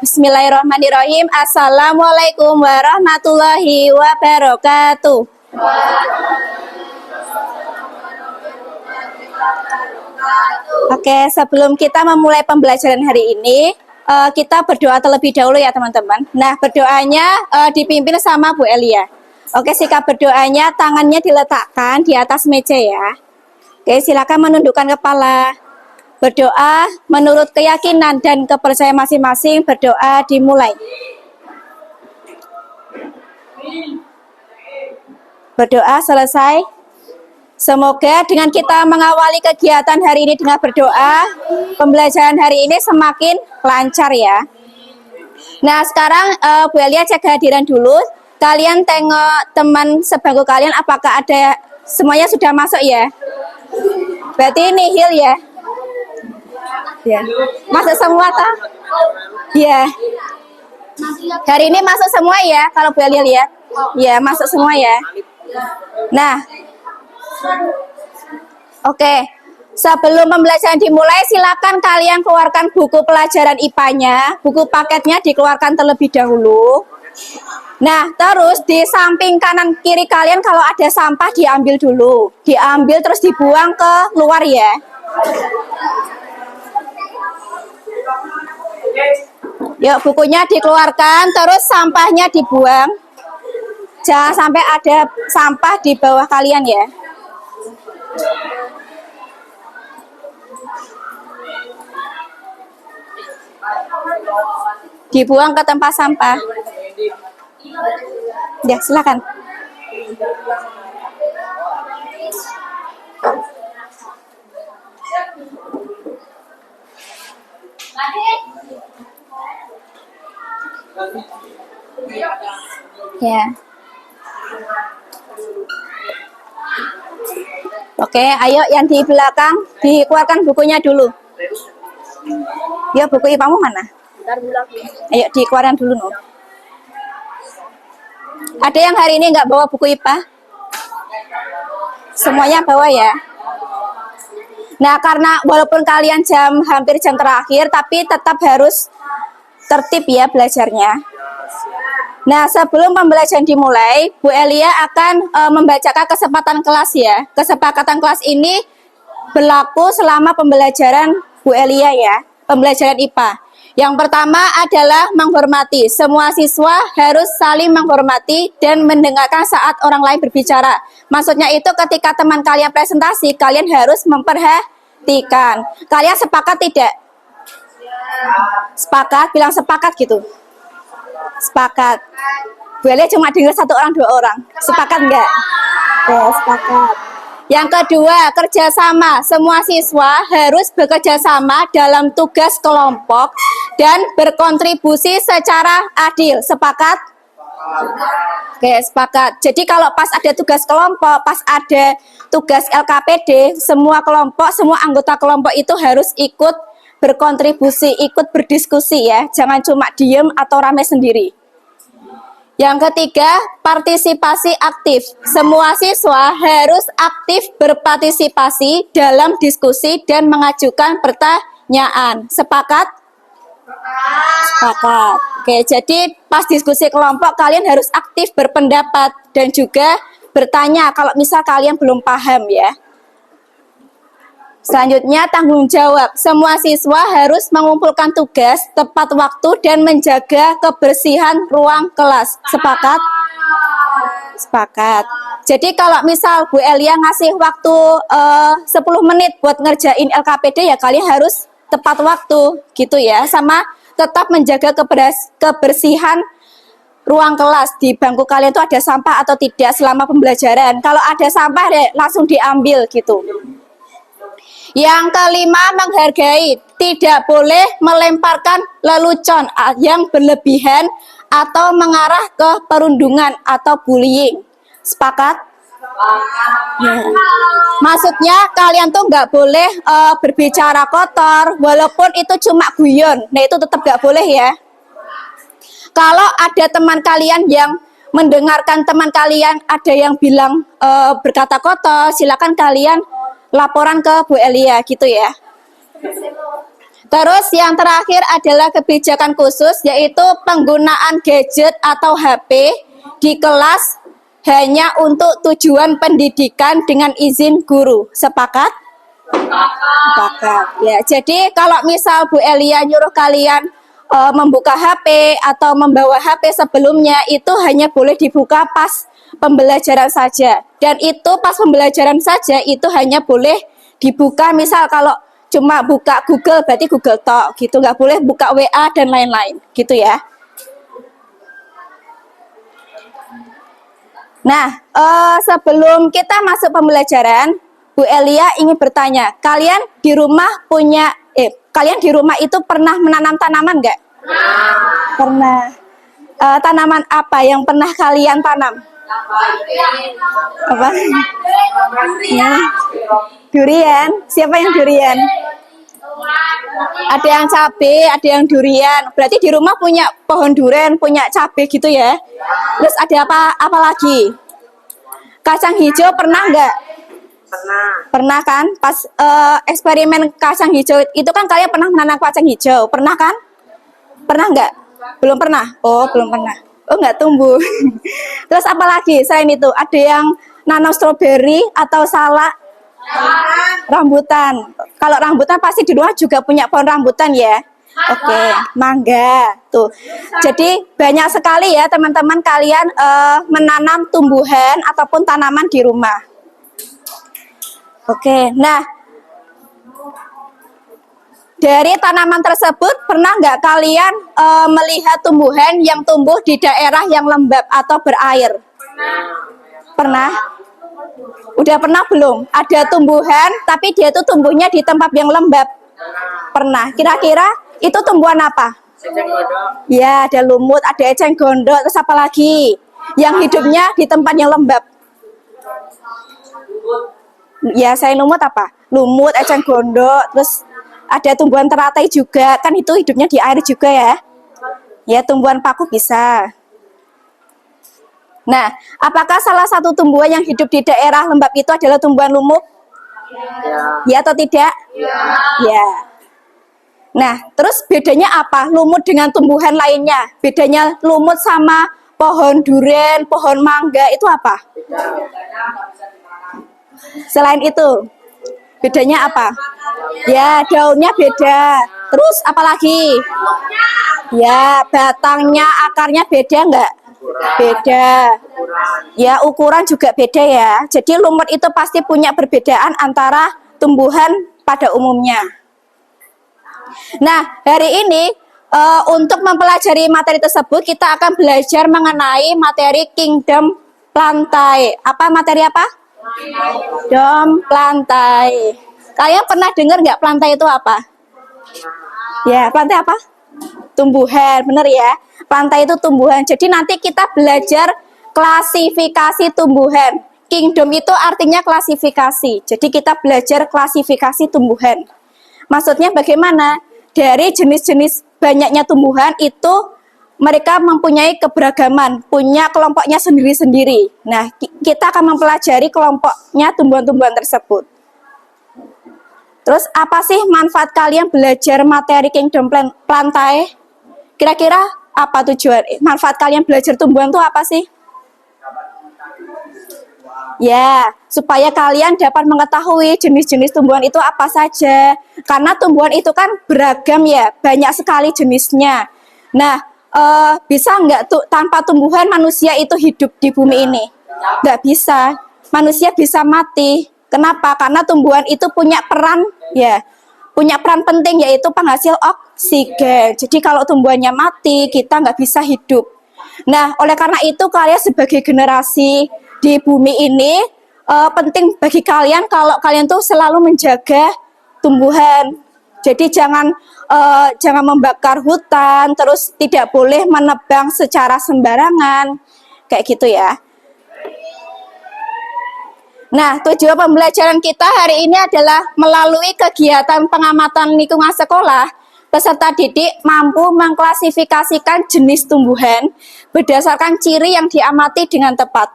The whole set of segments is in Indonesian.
Bismillahirrahmanirrahim. Assalamualaikum warahmatullahi wabarakatuh. Oke, sebelum kita memulai pembelajaran hari ini, kita berdoa terlebih dahulu ya teman-teman. Nah, berdoanya dipimpin sama Bu Elia. Oke, sikap berdoanya tangannya diletakkan di atas meja ya. Oke, silakan menundukkan kepala. Berdoa menurut keyakinan dan kepercayaan masing-masing. Berdoa dimulai. Berdoa selesai. Semoga dengan kita mengawali kegiatan hari ini dengan berdoa, pembelajaran hari ini semakin lancar ya. Nah, sekarang Bu Elia cek kehadiran dulu. Kalian tengok teman sebangku kalian apakah ada semuanya sudah masuk ya? Berarti nihil ya? Ya. Masuk semua toh? Ya. Hari ini masuk semua ya kalau Bu Elia lihat. Ya, masuk semua ya. Nah, oke, sebelum pembelajaran dimulai, silakan kalian keluarkan buku pelajaran IPA-nya, buku paketnya dikeluarkan terlebih dahulu. Nah, terus di samping kanan kiri kalian kalau ada sampah diambil dulu, diambil terus dibuang ke luar ya. Yuk, bukunya dikeluarkan, terus sampahnya dibuang. Jangan sampai ada sampah di bawah kalian ya. Dibuang ke tempat sampah. Ya, silakan. Ya. Oke, ayo yang di belakang dikeluarkan bukunya dulu. Ya, buku IPA-mu mana? Ayo dikeluarkan dulu no. Ada yang hari ini nggak bawa buku IPA? Semuanya bawa ya. Nah, karena walaupun kalian hampir jam terakhir, tapi tetap harus tertib ya belajarnya. Nah, sebelum pembelajaran dimulai, Bu Elia akan membacakan kesempatan kelas ya. Kesepakatan kelas ini berlaku selama pembelajaran Bu Elia ya, pembelajaran IPA. Yang pertama adalah menghormati. Semua siswa harus saling menghormati dan mendengarkan saat orang lain berbicara. Maksudnya itu ketika teman kalian presentasi, kalian harus memperhatikan. Kalian sepakat tidak? Sepakat, bilang sepakat gitu. Sepakat. Boleh cuma dengar satu orang, dua orang. Sepakat enggak? Ya, sepakat. Yang kedua, kerjasama. Semua siswa harus bekerja sama dalam tugas kelompok dan berkontribusi secara adil. Sepakat? Oke, sepakat. Jadi kalau pas ada tugas kelompok, pas ada tugas LKPD, semua kelompok, semua anggota kelompok itu harus ikut berkontribusi, ikut berdiskusi ya. Jangan cuma diem atau rame sendiri. Yang ketiga, partisipasi aktif. Semua siswa harus aktif berpartisipasi dalam diskusi dan mengajukan pertanyaan. Sepakat? Sepakat. Oke, jadi pas diskusi kelompok kalian harus aktif berpendapat dan juga bertanya kalau misal kalian belum paham ya. Selanjutnya, tanggung jawab. Semua siswa harus mengumpulkan tugas tepat waktu dan menjaga kebersihan ruang kelas. Sepakat? Sepakat. Jadi kalau misal Bu Elia ngasih waktu 10 menit buat ngerjain LKPD ya kalian harus tepat waktu gitu ya. Sama tetap menjaga kebersihan ruang kelas. Di bangku kalian itu ada sampah atau tidak selama pembelajaran. Kalau ada sampah ya langsung diambil gitu. Yang kelima, menghargai. Tidak boleh melemparkan lelucon yang berlebihan atau mengarah ke perundungan atau bullying. Sepakat? Ya. Maksudnya kalian tuh nggak boleh berbicara kotor walaupun itu cuma guyon. Nah itu tetap nggak boleh ya. Kalau ada teman kalian yang mendengarkan teman kalian ada yang bilang berkata kotor, silakan kalian laporan ke Bu Elia gitu ya. Terus yang terakhir adalah kebijakan khusus, yaitu penggunaan gadget atau HP di kelas hanya untuk tujuan pendidikan dengan izin guru. Sepakat? Sepakat. Ya, jadi kalau misal Bu Elia nyuruh kalian membuka HP atau membawa HP sebelumnya, itu hanya boleh dibuka pas pembelajaran saja. Dan itu pas pembelajaran saja itu hanya boleh dibuka misal kalau cuma buka Google berarti Google Talk gitu, nggak boleh buka WA dan lain-lain gitu ya. Nah, sebelum kita masuk pembelajaran, Bu Elia ingin bertanya, kalian di rumah itu pernah menanam tanaman nggak? Pernah. Tanaman apa yang pernah kalian tanam? Apa? Ya. Durian. Siapa yang durian? Ada yang cabe, ada yang durian. Berarti di rumah punya pohon durian, punya cabe gitu ya. Terus ada apa lagi? Kacang hijau pernah nggak? Pernah kan? Pas eksperimen kacang hijau itu kan kalian pernah menanam kacang hijau, pernah kan? Pernah nggak? Belum pernah. Oh, belum pernah. Oh, nggak tumbuh. Terus apa lagi selain itu? Ada yang nanam stroberi atau salak? Rambutan. Kalau rambutan pasti di rumah juga punya pohon rambutan ya. Oke, mangga. Tuh. Jadi banyak sekali ya teman-teman kalian menanam tumbuhan ataupun tanaman di rumah. Oke, nah dari tanaman tersebut pernah nggak kalian melihat tumbuhan yang tumbuh di daerah yang lembab atau berair? Pernah? Udah pernah belum? Ada tumbuhan tapi dia itu tumbuhnya di tempat yang lembab. Pernah. Kira-kira itu tumbuhan apa? Ya, ada lumut, ada eceng gondok, terus apa lagi? Yang hidupnya di tempat yang lembab. Ya, saya lumut apa? Lumut, eceng gondok, terus ada tumbuhan teratai juga. Kan itu hidupnya di air juga ya. Ya, tumbuhan paku bisa. Nah, apakah salah satu tumbuhan yang hidup di daerah lembab itu adalah tumbuhan lumut? Ya atau tidak? Ya. Nah, terus bedanya apa? Lumut dengan tumbuhan lainnya. Bedanya lumut sama pohon durian, pohon mangga itu apa? Selain itu, bedanya apa? Ya, daunnya beda. Terus apa lagi? Ya, batangnya, akarnya beda enggak? Beda. Ya, ukuran juga beda ya. Jadi lumut itu pasti punya perbedaan antara tumbuhan pada umumnya. Nah, hari ini untuk mempelajari materi tersebut kita akan belajar mengenai materi kingdom plantae. Apa materi apa? Kingdom plantae. Kalian pernah dengar nggak plantae itu apa? Ya, plantae apa? Tumbuhan, bener ya. Plantae itu tumbuhan. Jadi nanti kita belajar klasifikasi tumbuhan. Kingdom itu artinya klasifikasi. Jadi kita belajar klasifikasi tumbuhan. Maksudnya bagaimana? Dari jenis-jenis banyaknya tumbuhan itu mereka mempunyai keberagaman, punya kelompoknya sendiri-sendiri. Nah, kita akan mempelajari kelompoknya tumbuhan-tumbuhan tersebut. Terus apa sih manfaat kalian belajar materi kingdom plantae? Kira-kira apa tujuan? Manfaat kalian belajar tumbuhan itu apa sih? Ya, supaya kalian dapat mengetahui jenis-jenis tumbuhan itu apa saja. Karena tumbuhan itu kan beragam ya, banyak sekali jenisnya. Nah, bisa nggak tuh tanpa tumbuhan manusia itu hidup di bumi ini? Nggak bisa. Manusia bisa mati. Kenapa? Karena tumbuhan itu punya peran ya, punya peran penting yaitu penghasil oksigen. Jadi kalau tumbuhannya mati, kita nggak bisa hidup. Nah, oleh karena itu kalian sebagai generasi di bumi ini penting bagi kalian kalau kalian tuh selalu menjaga tumbuhan. Jadi jangan membakar hutan, terus tidak boleh menebang secara sembarangan, kayak gitu ya. Nah, tujuan pembelajaran kita hari ini adalah melalui kegiatan pengamatan lingkungan sekolah, peserta didik mampu mengklasifikasikan jenis tumbuhan berdasarkan ciri yang diamati dengan tepat.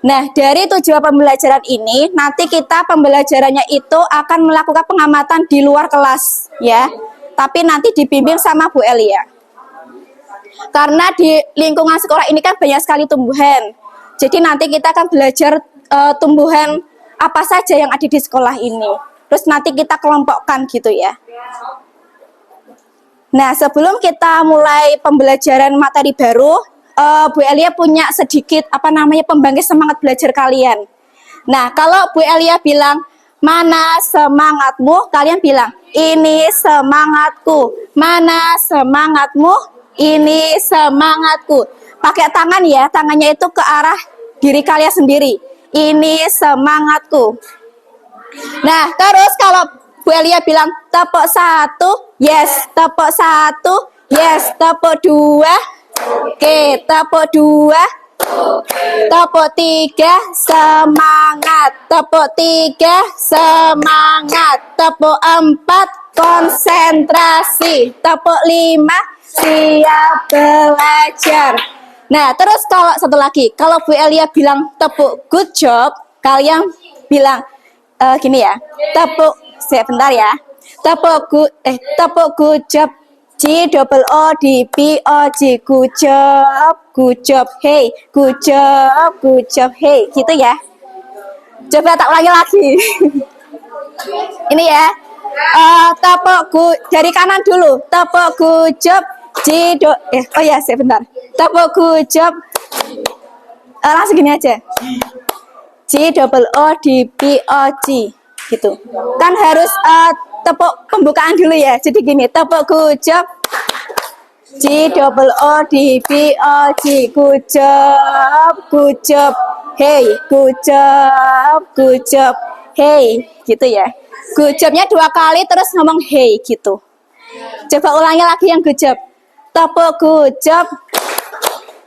Nah, dari tujuan pembelajaran ini, nanti kita pembelajarannya itu akan melakukan pengamatan di luar kelas, ya. tapi nanti dibimbing sama Bu Elia. Karena di lingkungan sekolah ini kan banyak sekali tumbuhan. Jadi nanti kita akan belajar tumbuhan apa saja yang ada di sekolah ini. Terus nanti kita kelompokkan gitu ya. Nah, sebelum kita mulai pembelajaran materi baru, Bu Elia punya sedikit pembangkit semangat belajar kalian. Nah, kalau Bu Elia bilang, mana semangatmu? Kalian bilang, ini semangatku. Mana semangatmu? Ini semangatku. Pakai tangan ya, tangannya itu ke arah diri kalian sendiri. Ini semangatku. Nah, terus kalau Bu Elia bilang, tepuk 1, yes. Tepuk 1, yes. Tepuk 2, oke. Tepuk 2, tepuk 3, semangat. Tepuk 3, semangat. Tepuk 4, konsentrasi. Tepuk 5, siap belajar. Nah, terus kalau satu lagi, kalau Bu Elia bilang tepuk good job, kalian bilang gini ya, tepuk, bentar ya, tepuk good job, G double O D B O G, good job, hey, good job, hey, gitu ya. Coba tak ulangi lagi. Ini ya, tepuk good, dari kanan dulu, tepuk good job, bentar, tepuk good job, langsung gini aja. G double O D B O G gitu. Kan harus tepuk pembukaan dulu ya. Jadi gini, tepuk good job, G double O D B O G, good job, hey, good job, hey, gitu ya. Good jobnya 2 kali terus ngomong hey gitu. Coba ulangi lagi yang good job. Tepuk good job,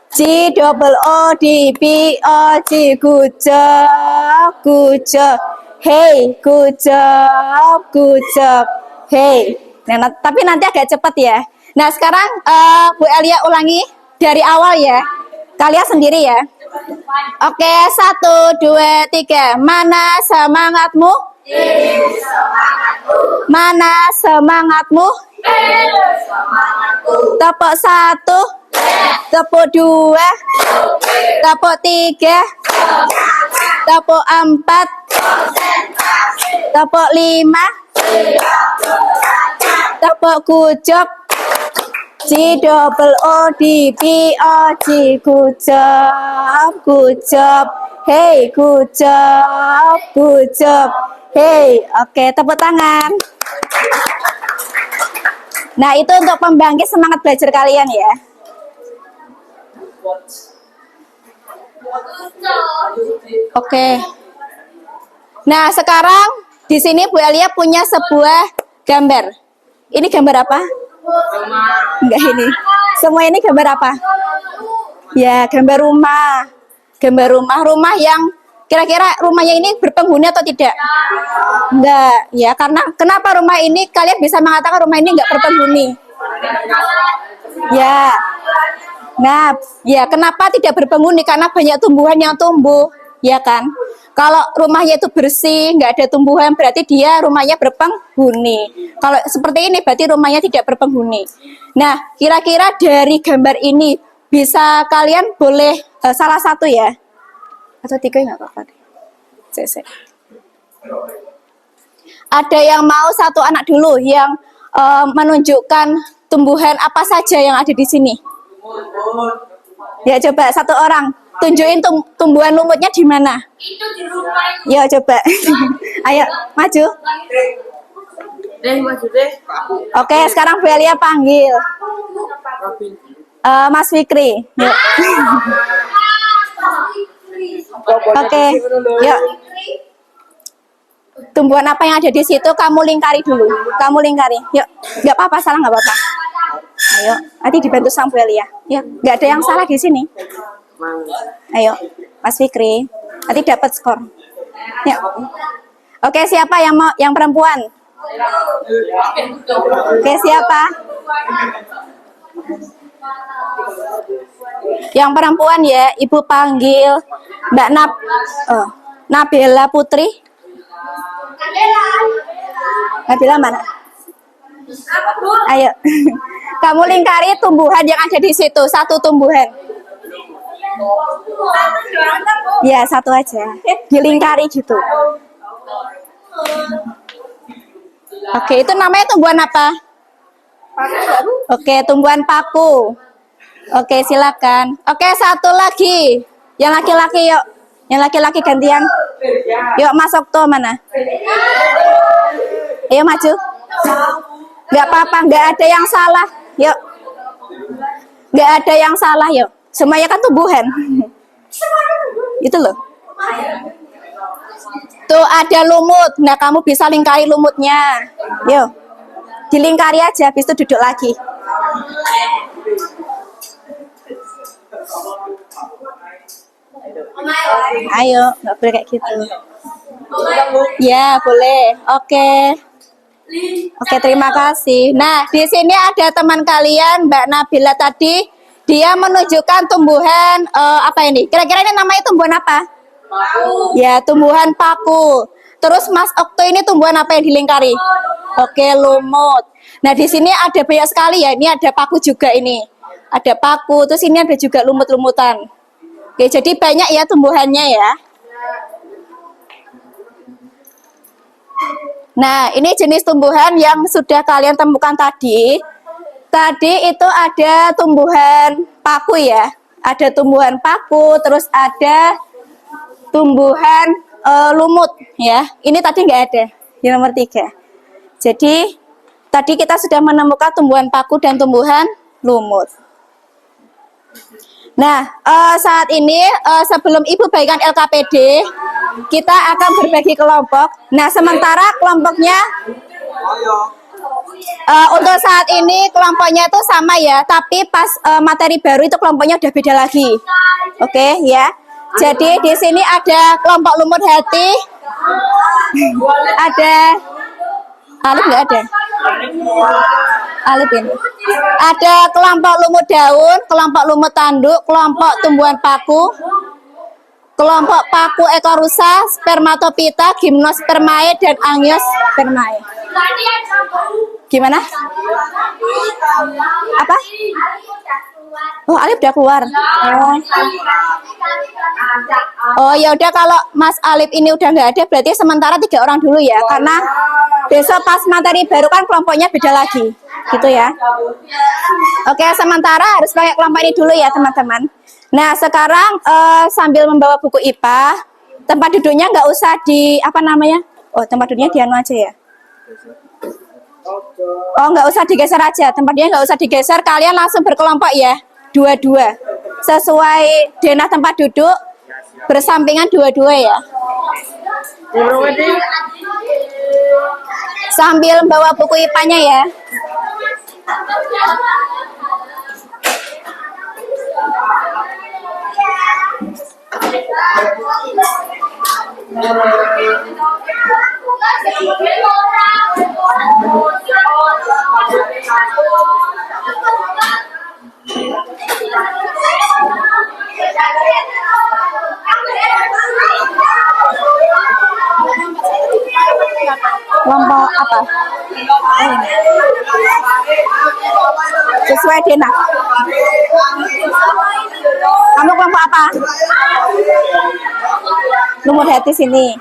G double O D B O G, good job, hey, good job, hey. Nah, tapi nanti agak cepat ya. Nah, sekarang Bu Elia ulangi dari awal ya. Kalian sendiri ya. Oke, 1, 2, 3. Mana semangatmu? Ini semangatku. Mana semangatmu? Ini semangatku. Tepuk 1. Tepuk 2, tepuk 3, tepuk 4, tepuk 5, tepuk good job, G double O D B O G, good job, hey, good job, hey. Oke, tepuk tangan. Nah, itu untuk pembangkit semangat belajar kalian ya. Oke. Nah, sekarang di sini Bu Elia punya sebuah gambar. Ini gambar apa? Enggak ini. Semua ini gambar apa? Ya, gambar rumah. Gambar rumah yang kira-kira rumahnya ini berpenghuni atau tidak? Enggak. Ya, karena kenapa rumah ini kalian bisa mengatakan rumah ini enggak berpenghuni? Ya. Nah, ya kenapa tidak berpenghuni? Karena banyak tumbuhan yang tumbuh, ya kan? Kalau rumahnya itu bersih, nggak ada tumbuhan, berarti dia rumahnya berpenghuni. Kalau seperti ini, berarti rumahnya tidak berpenghuni. Nah, kira-kira dari gambar ini, bisa kalian boleh salah satu ya? Atau 3 nggak apa-apa. Ada yang mau satu anak dulu yang menunjukkan tumbuhan apa saja yang ada di sini? Ya, coba satu orang tunjukin tumbuhan lumutnya di mana? Itu di rumah. Ya, coba. Ayo, maju. Maju deh. Oke, sekarang Bu Elia panggil. Mas Fikri. Yuk. Oke, yuk. Tumbuhan apa yang ada di situ kamu lingkari dulu. Kamu lingkari. Yuk, nggak apa-apa, salah nggak apa-apa. Ayo, nanti dibantu sama Bu Elia. Ya, nggak ada yang salah di sini. Ayo, Mas Fikri. Nanti dapat skor. Ya. Oke, siapa yang mau? Yang perempuan? Oke, siapa? Yang perempuan ya, Ibu panggil Mbak Nabila Putri. Nabila mana? Ayo. Kamu lingkari tumbuhan yang ada di situ, satu tumbuhan. Ya, satu aja. Dilingkari gitu. Oke, itu namanya tumbuhan apa? Oke, tumbuhan paku. Oke, silakan. Oke, satu lagi. Yang laki-laki yuk. Yang laki-laki gantian. Yuk, masuk tuh mana? Ayo maju. Nggak apa-apa, nggak ada yang salah. Yuk. Nggak ada yang salah, yuk. Semuanya kan tumbuhan. Itu loh. Tuh ada lumut. Nah, kamu bisa lingkari lumutnya. Yuk. Dilingkari aja, habis itu duduk lagi. Ayo, nggak boleh kayak gitu. Ya, boleh. Oke. Oke, terima kasih. Nah, di sini ada teman kalian, Mbak Nabila tadi. Dia menunjukkan tumbuhan apa ini? Kira-kira ini namanya tumbuhan apa? Paku. Ya, tumbuhan paku. Terus Mas Okto ini tumbuhan apa yang dilingkari? Oke, lumut. Nah, di sini ada banyak sekali ya. Ini ada paku juga ini. Ada paku, terus ini ada juga lumut-lumutan. Oke, jadi banyak ya tumbuhannya ya. Nah, ini jenis tumbuhan yang sudah kalian temukan tadi. Tadi itu ada tumbuhan paku ya. Ada tumbuhan paku, terus ada tumbuhan lumut ya. Ini tadi nggak ada, yang nomor 3. Jadi, tadi kita sudah menemukan tumbuhan paku dan tumbuhan lumut. Nah, saat ini sebelum Ibu bagikan LKPD, kita akan berbagi kelompok. Nah, sementara kelompoknya untuk saat ini kelompoknya itu sama ya, tapi pas materi baru itu kelompoknya udah beda lagi. Oke, ya. Jadi di sini ada kelompok lumut hati, ada Alif nggak ada? Alif ini. Ada kelompok lumut daun, kelompok lumut tanduk, kelompok tumbuhan paku, kelompok paku ekor rusa, spermatopita, gymnospermae, dan angiospermae. Gimana? Apa? Oh, Alif udah keluar. Oh, ya udah, kalau Mas Alif ini udah nggak ada, berarti sementara 3 orang dulu ya, karena besok pas materi baru kan kelompoknya beda lagi, gitu ya. Oke, sementara harus pakai kelompok ini dulu ya, teman-teman. Nah, sekarang sambil membawa buku IPA, tempat duduknya nggak usah di apa namanya? Oh, tempat duduknya di anu aja ya. Oh, nggak usah digeser aja, tempatnya nggak usah digeser, kalian langsung berkelompok ya, 2-2. Sesuai denah tempat duduk, bersampingan 2-2 ya. Sambil bawa buku IPA-nya ya. Kelompok apa? Sesuai denah. Kamu kelompok apa? Lumut hati sini.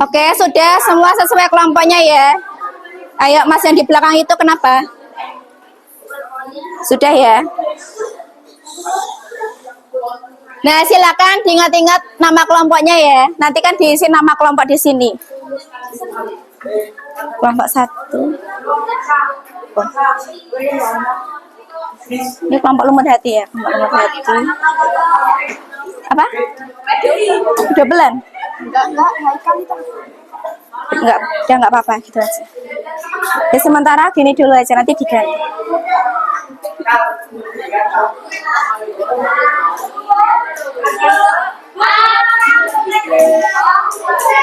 Oke, sudah semua sesuai kelompoknya ya. Ayo, Mas yang di belakang itu kenapa? Sudah ya. Nah, silakan diingat-ingat nama kelompoknya ya. Nanti kan diisi nama kelompok di sini. Kelompok 1. Oh. Ini kelompok lumut hati ya. Kelompok lumut hati. Apa? Udah bulan? Enggak, udah nggak apa-apa gitu aja. Ya, sementara gini dulu aja, nanti diganti.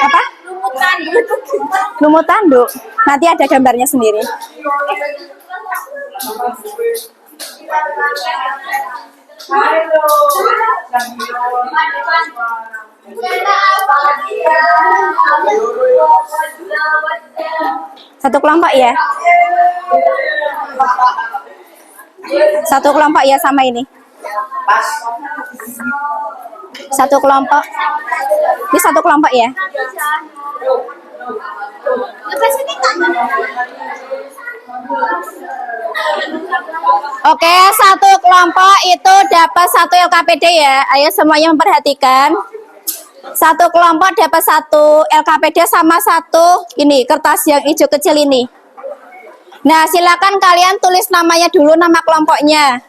Apa? Lumut tanduk. Nanti ada gambarnya sendiri. Satu kelompok ya? Satu kelompok ya sama ini? Satu kelompok. Ini satu kelompok ya? Oke, satu kelompok itu dapat satu LKPD ya. Ayo semuanya memperhatikan. Satu kelompok dapat satu LKPD sama satu ini kertas yang hijau kecil ini. Nah, silakan kalian tulis namanya dulu, nama kelompoknya.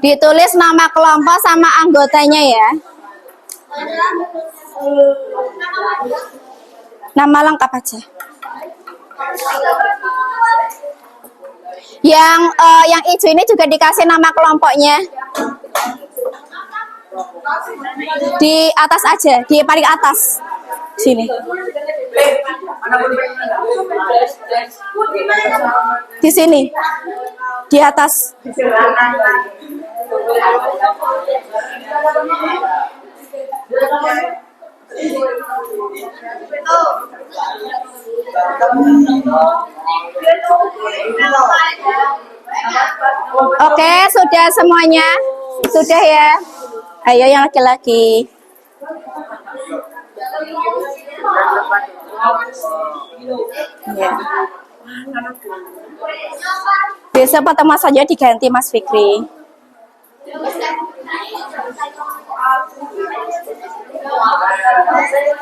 Ditulis nama kelompok sama anggotanya ya. Nama lengkap aja. Yang hijau ini juga dikasih nama kelompoknya. Di atas aja, di paling atas. Sini. Di sini. Di atas. Oke, sudah semuanya? Sudah ya? Ayo yang laki-laki. Ya. Besok pertama saja diganti Mas Fikri.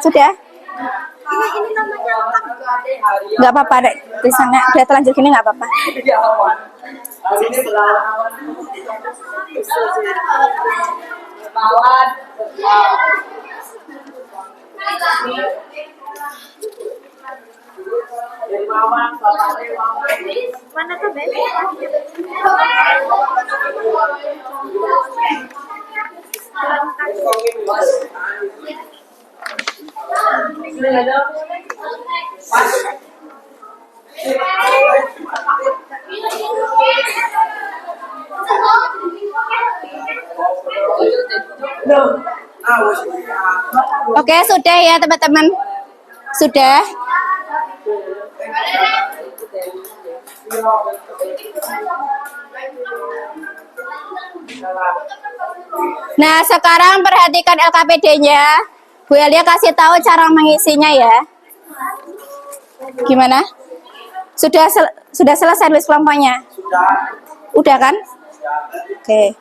Sudah? Ini namanya nggak apa-apa deh. Misalnya udah terlanjur gini nggak apa-apa. Mana tuh Oke, sudah ya teman-teman. Sudah. Nah, sekarang perhatikan LKPD-nya. Bu Elia kasih tahu cara mengisinya ya. Gimana? Sudah selesai tulis kelompoknya? Udah kan? Oke.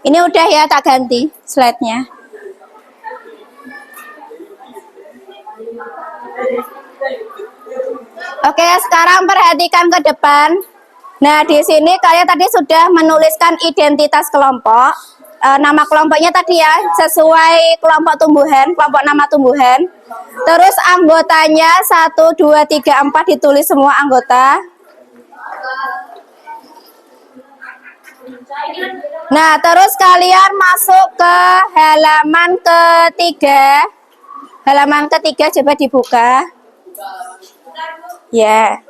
Ini udah ya, tak ganti slide-nya. Oke, sekarang perhatikan ke depan. Nah, di sini kalian tadi sudah menuliskan identitas kelompok. Nama kelompoknya tadi ya, sesuai kelompok tumbuhan, kelompok nama tumbuhan. Terus anggotanya 1, 2, 3, 4 ditulis semua anggota. Nah, terus kalian masuk ke halaman ketiga. Halaman ketiga coba dibuka. Ya.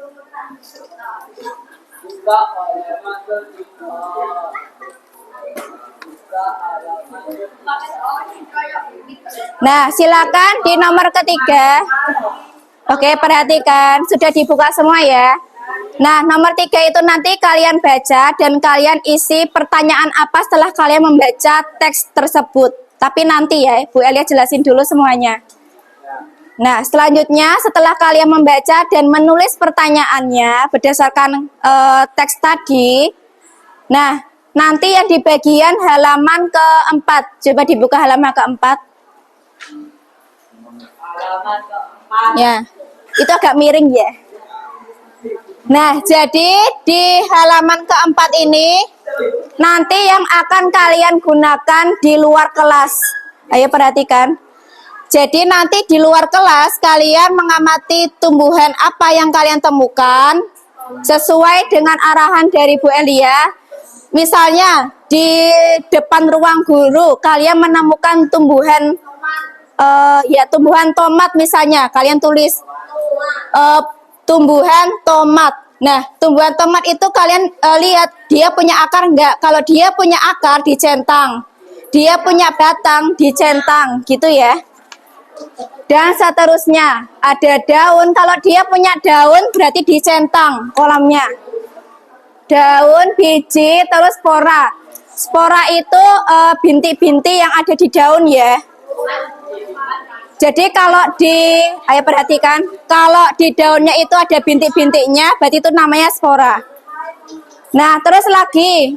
Nah, silakan di nomor ketiga. Oke, perhatikan. Sudah dibuka semua ya. Nah, nomor 3 itu nanti kalian baca dan kalian isi pertanyaan apa setelah kalian membaca teks tersebut. Tapi nanti ya, Bu Elia jelasin dulu semuanya. Nah, selanjutnya setelah kalian membaca dan menulis pertanyaannya berdasarkan teks tadi, nah, nanti yang di bagian halaman keempat, coba dibuka halaman keempat. Ya, itu agak miring ya. Nah, jadi di halaman keempat ini, nanti yang akan kalian gunakan di luar kelas. Ayo perhatikan. Jadi nanti di luar kelas kalian mengamati tumbuhan apa yang kalian temukan sesuai dengan arahan dari Bu Elia. Misalnya di depan ruang guru kalian menemukan tumbuhan ya tumbuhan tomat misalnya, kalian tulis tumbuhan tomat. Nah, tumbuhan tomat itu kalian lihat dia punya akar enggak? Kalau dia punya akar dicentang, dia punya batang dicentang, gitu ya. Dan seterusnya, ada daun. Kalau dia punya daun berarti dicentang kolamnya. Daun, biji, terus spora. Spora itu bintik-bintik yang ada di daun ya. Jadi kalau ayo perhatikan, kalau di daunnya itu ada bintik-bintiknya, berarti itu namanya spora. Nah, terus lagi,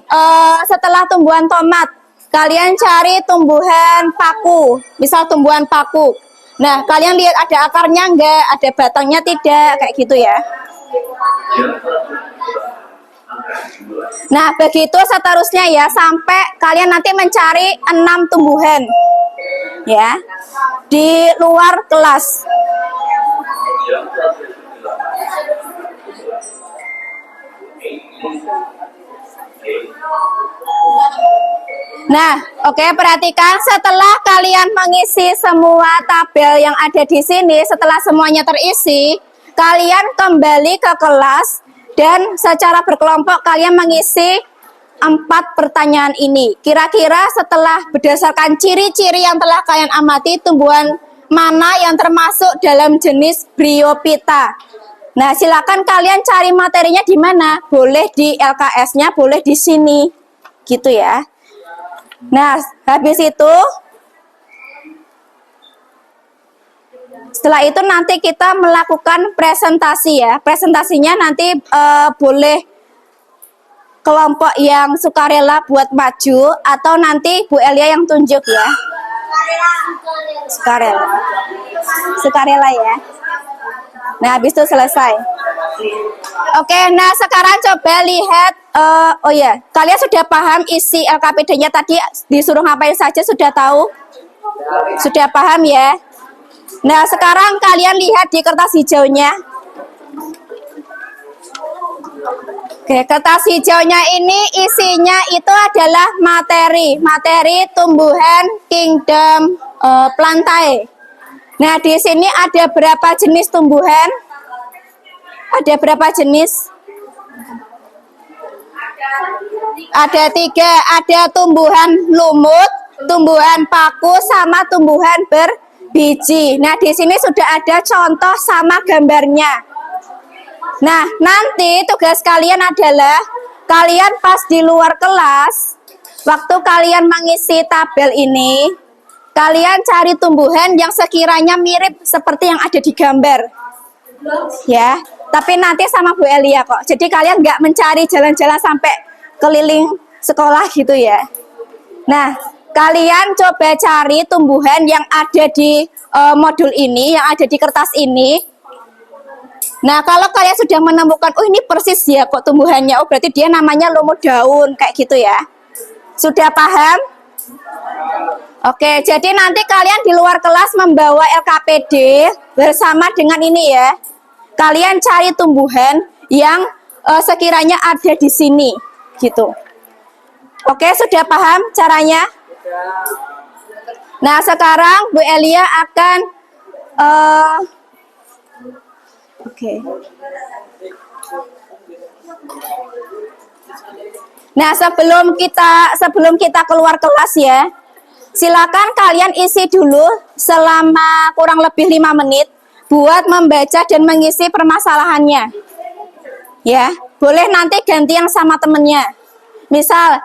setelah tumbuhan tomat, kalian cari tumbuhan paku, misal tumbuhan paku. Nah, kalian lihat ada akarnya enggak, ada batangnya tidak, kayak gitu ya. Nah, begitu seterusnya ya, sampai kalian nanti mencari 6 tumbuhan. Ya, di luar kelas. Nah, oke, perhatikan setelah kalian mengisi semua tabel yang ada di sini, setelah semuanya terisi, kalian kembali ke kelas dan secara berkelompok kalian mengisi 4 pertanyaan ini. Kira-kira setelah berdasarkan ciri-ciri yang telah kalian amati, tumbuhan mana yang termasuk dalam jenis Bryophyta? Nah, silakan kalian cari materinya di mana? Boleh di LKS-nya, boleh di sini. Gitu ya. Nah, habis itu setelah itu nanti kita melakukan presentasi ya. Presentasinya nanti boleh kelompok yang sukarela buat maju atau nanti Bu Elia yang tunjuk ya. Sukarela ya. Nah, habis itu selesai. Oke, nah sekarang coba lihat. Oh ya, kalian sudah paham isi LKPD-nya tadi disuruh ngapain saja, sudah tahu? Sudah paham ya? Nah, sekarang kalian lihat di kertas hijaunya. Oke, kertas hijaunya ini isinya itu adalah materi tumbuhan kingdom plantae. Nah, di sini ada berapa jenis tumbuhan? Ada berapa jenis? Ada 3. Ada tumbuhan lumut, tumbuhan paku, sama tumbuhan berbiji. Nah, di sini sudah ada contoh sama gambarnya. Nah, nanti tugas kalian adalah kalian pas di luar kelas, waktu kalian mengisi tabel ini, kalian cari tumbuhan yang sekiranya mirip seperti yang ada di gambar. Ya, tapi nanti sama Bu Elia kok. Jadi kalian nggak mencari jalan-jalan sampai keliling sekolah gitu ya. Nah, kalian coba cari tumbuhan yang ada di modul ini, yang ada di kertas ini. Nah, kalau kalian sudah menemukan, oh ini persis ya kok tumbuhannya, oh berarti dia namanya lumut daun, kayak gitu ya. Sudah paham? Oke, jadi nanti kalian di luar kelas membawa LKPD bersama dengan ini ya. Kalian cari tumbuhan yang sekiranya ada di sini, gitu. Oke, sudah paham caranya? Nah, sekarang Bu Elia akan Oke. Nah, sebelum kita keluar kelas ya, silakan kalian isi dulu selama kurang lebih 5 menit buat membaca dan mengisi permasalahannya. Ya, boleh nanti gantian sama temennya. Misal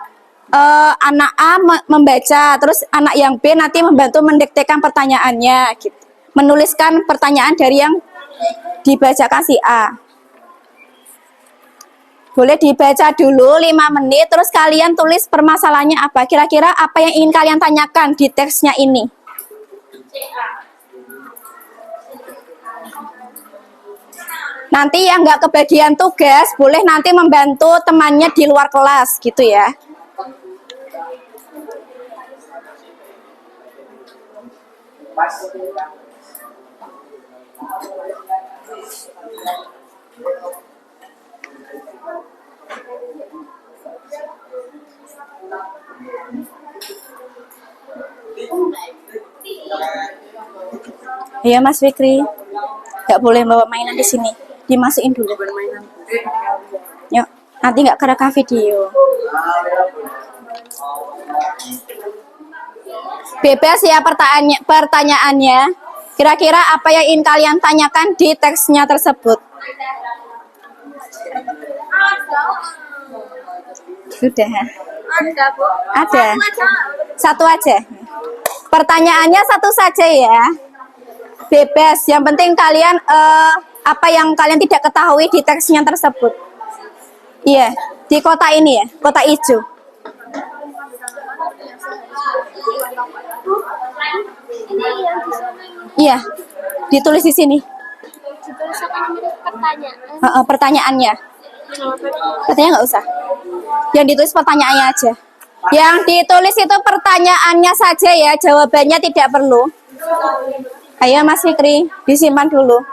anak A membaca, terus anak yang B nanti membantu mendiktekan pertanyaannya, gitu. Menuliskan pertanyaan dari yang dibacakan si A. Boleh dibaca dulu 5 menit, terus kalian tulis permasalahannya apa. Kira-kira apa yang ingin kalian tanyakan di teksnya ini. Nanti yang nggak kebagian tugas, boleh nanti membantu temannya di luar kelas, gitu ya. Iya Mas Fikri, nggak boleh bawa mainan di sini, dimasukin dulu. Yuk, nanti nggak kerekam video. Bebas ya pertanyaannya. Kira-kira apa yang ingin kalian tanyakan di teksnya tersebut? Sudah. Ada. Satu aja. Pertanyaannya satu saja ya. Bebas. Yang penting kalian apa yang kalian tidak ketahui di teksnya tersebut. Iya, di kota ini ya, kota hijau. Iya, ditulis di sini. Ditulis apa namanya pertanyaan? Pertanyaannya. Katanya nggak usah. Yang ditulis pertanyaannya aja. Yang ditulis itu pertanyaannya saja ya, jawabannya tidak perlu. Ayo Mas Fikri, disimpan dulu.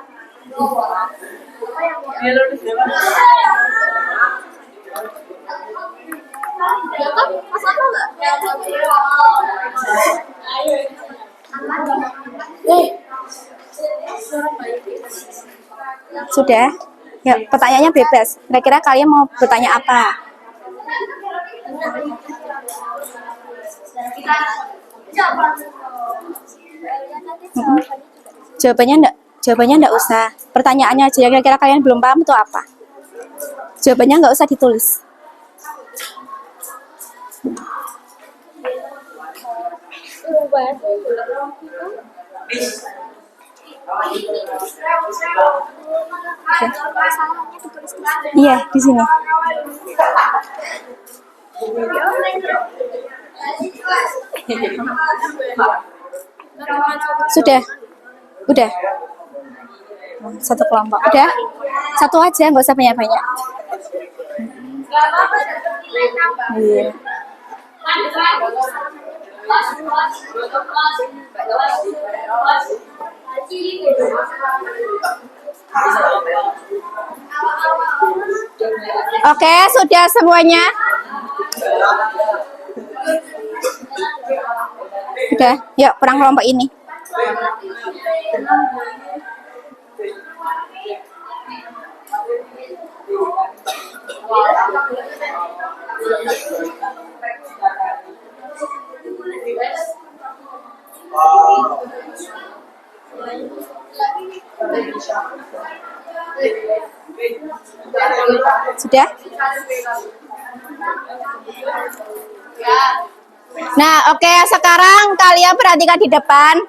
Sudah? Ya, pertanyaannya bebas. Kira-kira kalian mau bertanya apa? Jawabannya enggak usah. Pertanyaannya aja. Kira-kira kalian belum paham itu apa? Jawabannya enggak usah ditulis. Iya, di sini. Sudah. Udah. Satu kelompok. Udah. Satu aja, nggak usah banyak-banyak. Iya. Oke, sudah semuanya? Udah, yuk perang kelompok ini. Sudah? Nah, oke, sekarang kalian perhatikan di depan.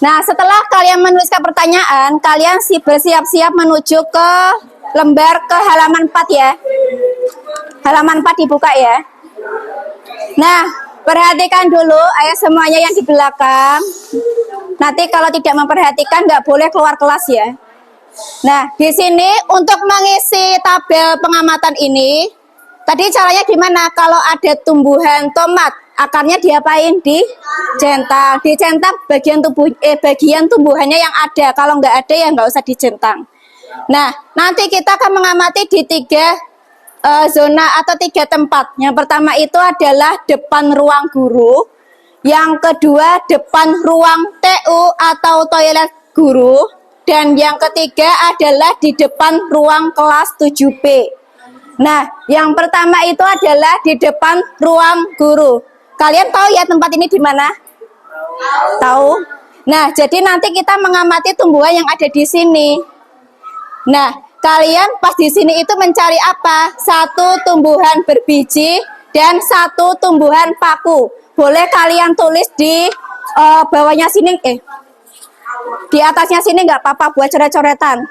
Nah, setelah kalian menuliskan pertanyaan, kalian bersiap-siap menuju ke lembar ke halaman 4 ya. Halaman 4 dibuka ya. Nah, perhatikan dulu, ayo semuanya yang di belakang. Nanti kalau tidak memperhatikan nggak boleh keluar kelas ya. Nah, di sini untuk mengisi tabel pengamatan ini, tadi caranya gimana? Kalau ada tumbuhan tomat, akarnya diapain? Dicentang. Dicentang bagian tumbuhannya yang ada. Kalau nggak ada ya nggak usah dicentang. Nah, nanti kita akan mengamati di 3 zona atau 3 tempat. Yang pertama itu adalah depan ruang guru. Yang kedua depan ruang TU atau toilet guru. Dan yang ketiga adalah di depan ruang kelas 7B. Nah, yang pertama itu adalah di depan ruang guru. Kalian tahu ya tempat ini di mana? Tahu? Nah, jadi nanti kita mengamati tumbuhan yang ada di sini. Nah, kalian pas di sini itu mencari apa? 1 tumbuhan berbiji dan 1 tumbuhan paku. Boleh kalian tulis di bawahnya sini, di atasnya sini nggak apa-apa buat coret-coretan.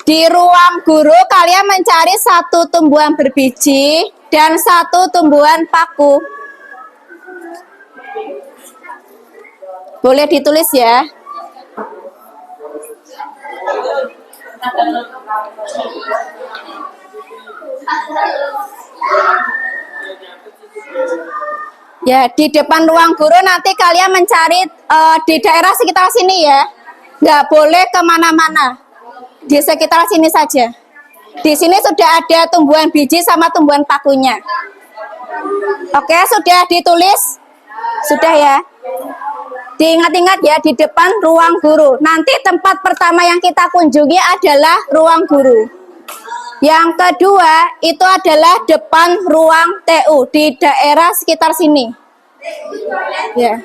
Di ruang guru kalian mencari 1 tumbuhan berbiji dan 1 tumbuhan paku. Boleh ditulis ya. Ya, di depan ruang guru nanti kalian mencari di daerah sekitar sini ya. Nggak boleh kemana-mana. Di sekitar sini saja. Di sini sudah ada tumbuhan biji sama tumbuhan pakunya. Oke, sudah ditulis? Sudah ya? Diingat-ingat ya, di depan ruang guru. Nanti tempat pertama yang kita kunjungi adalah ruang guru. Yang kedua itu adalah depan ruang TU di daerah sekitar sini. Ya.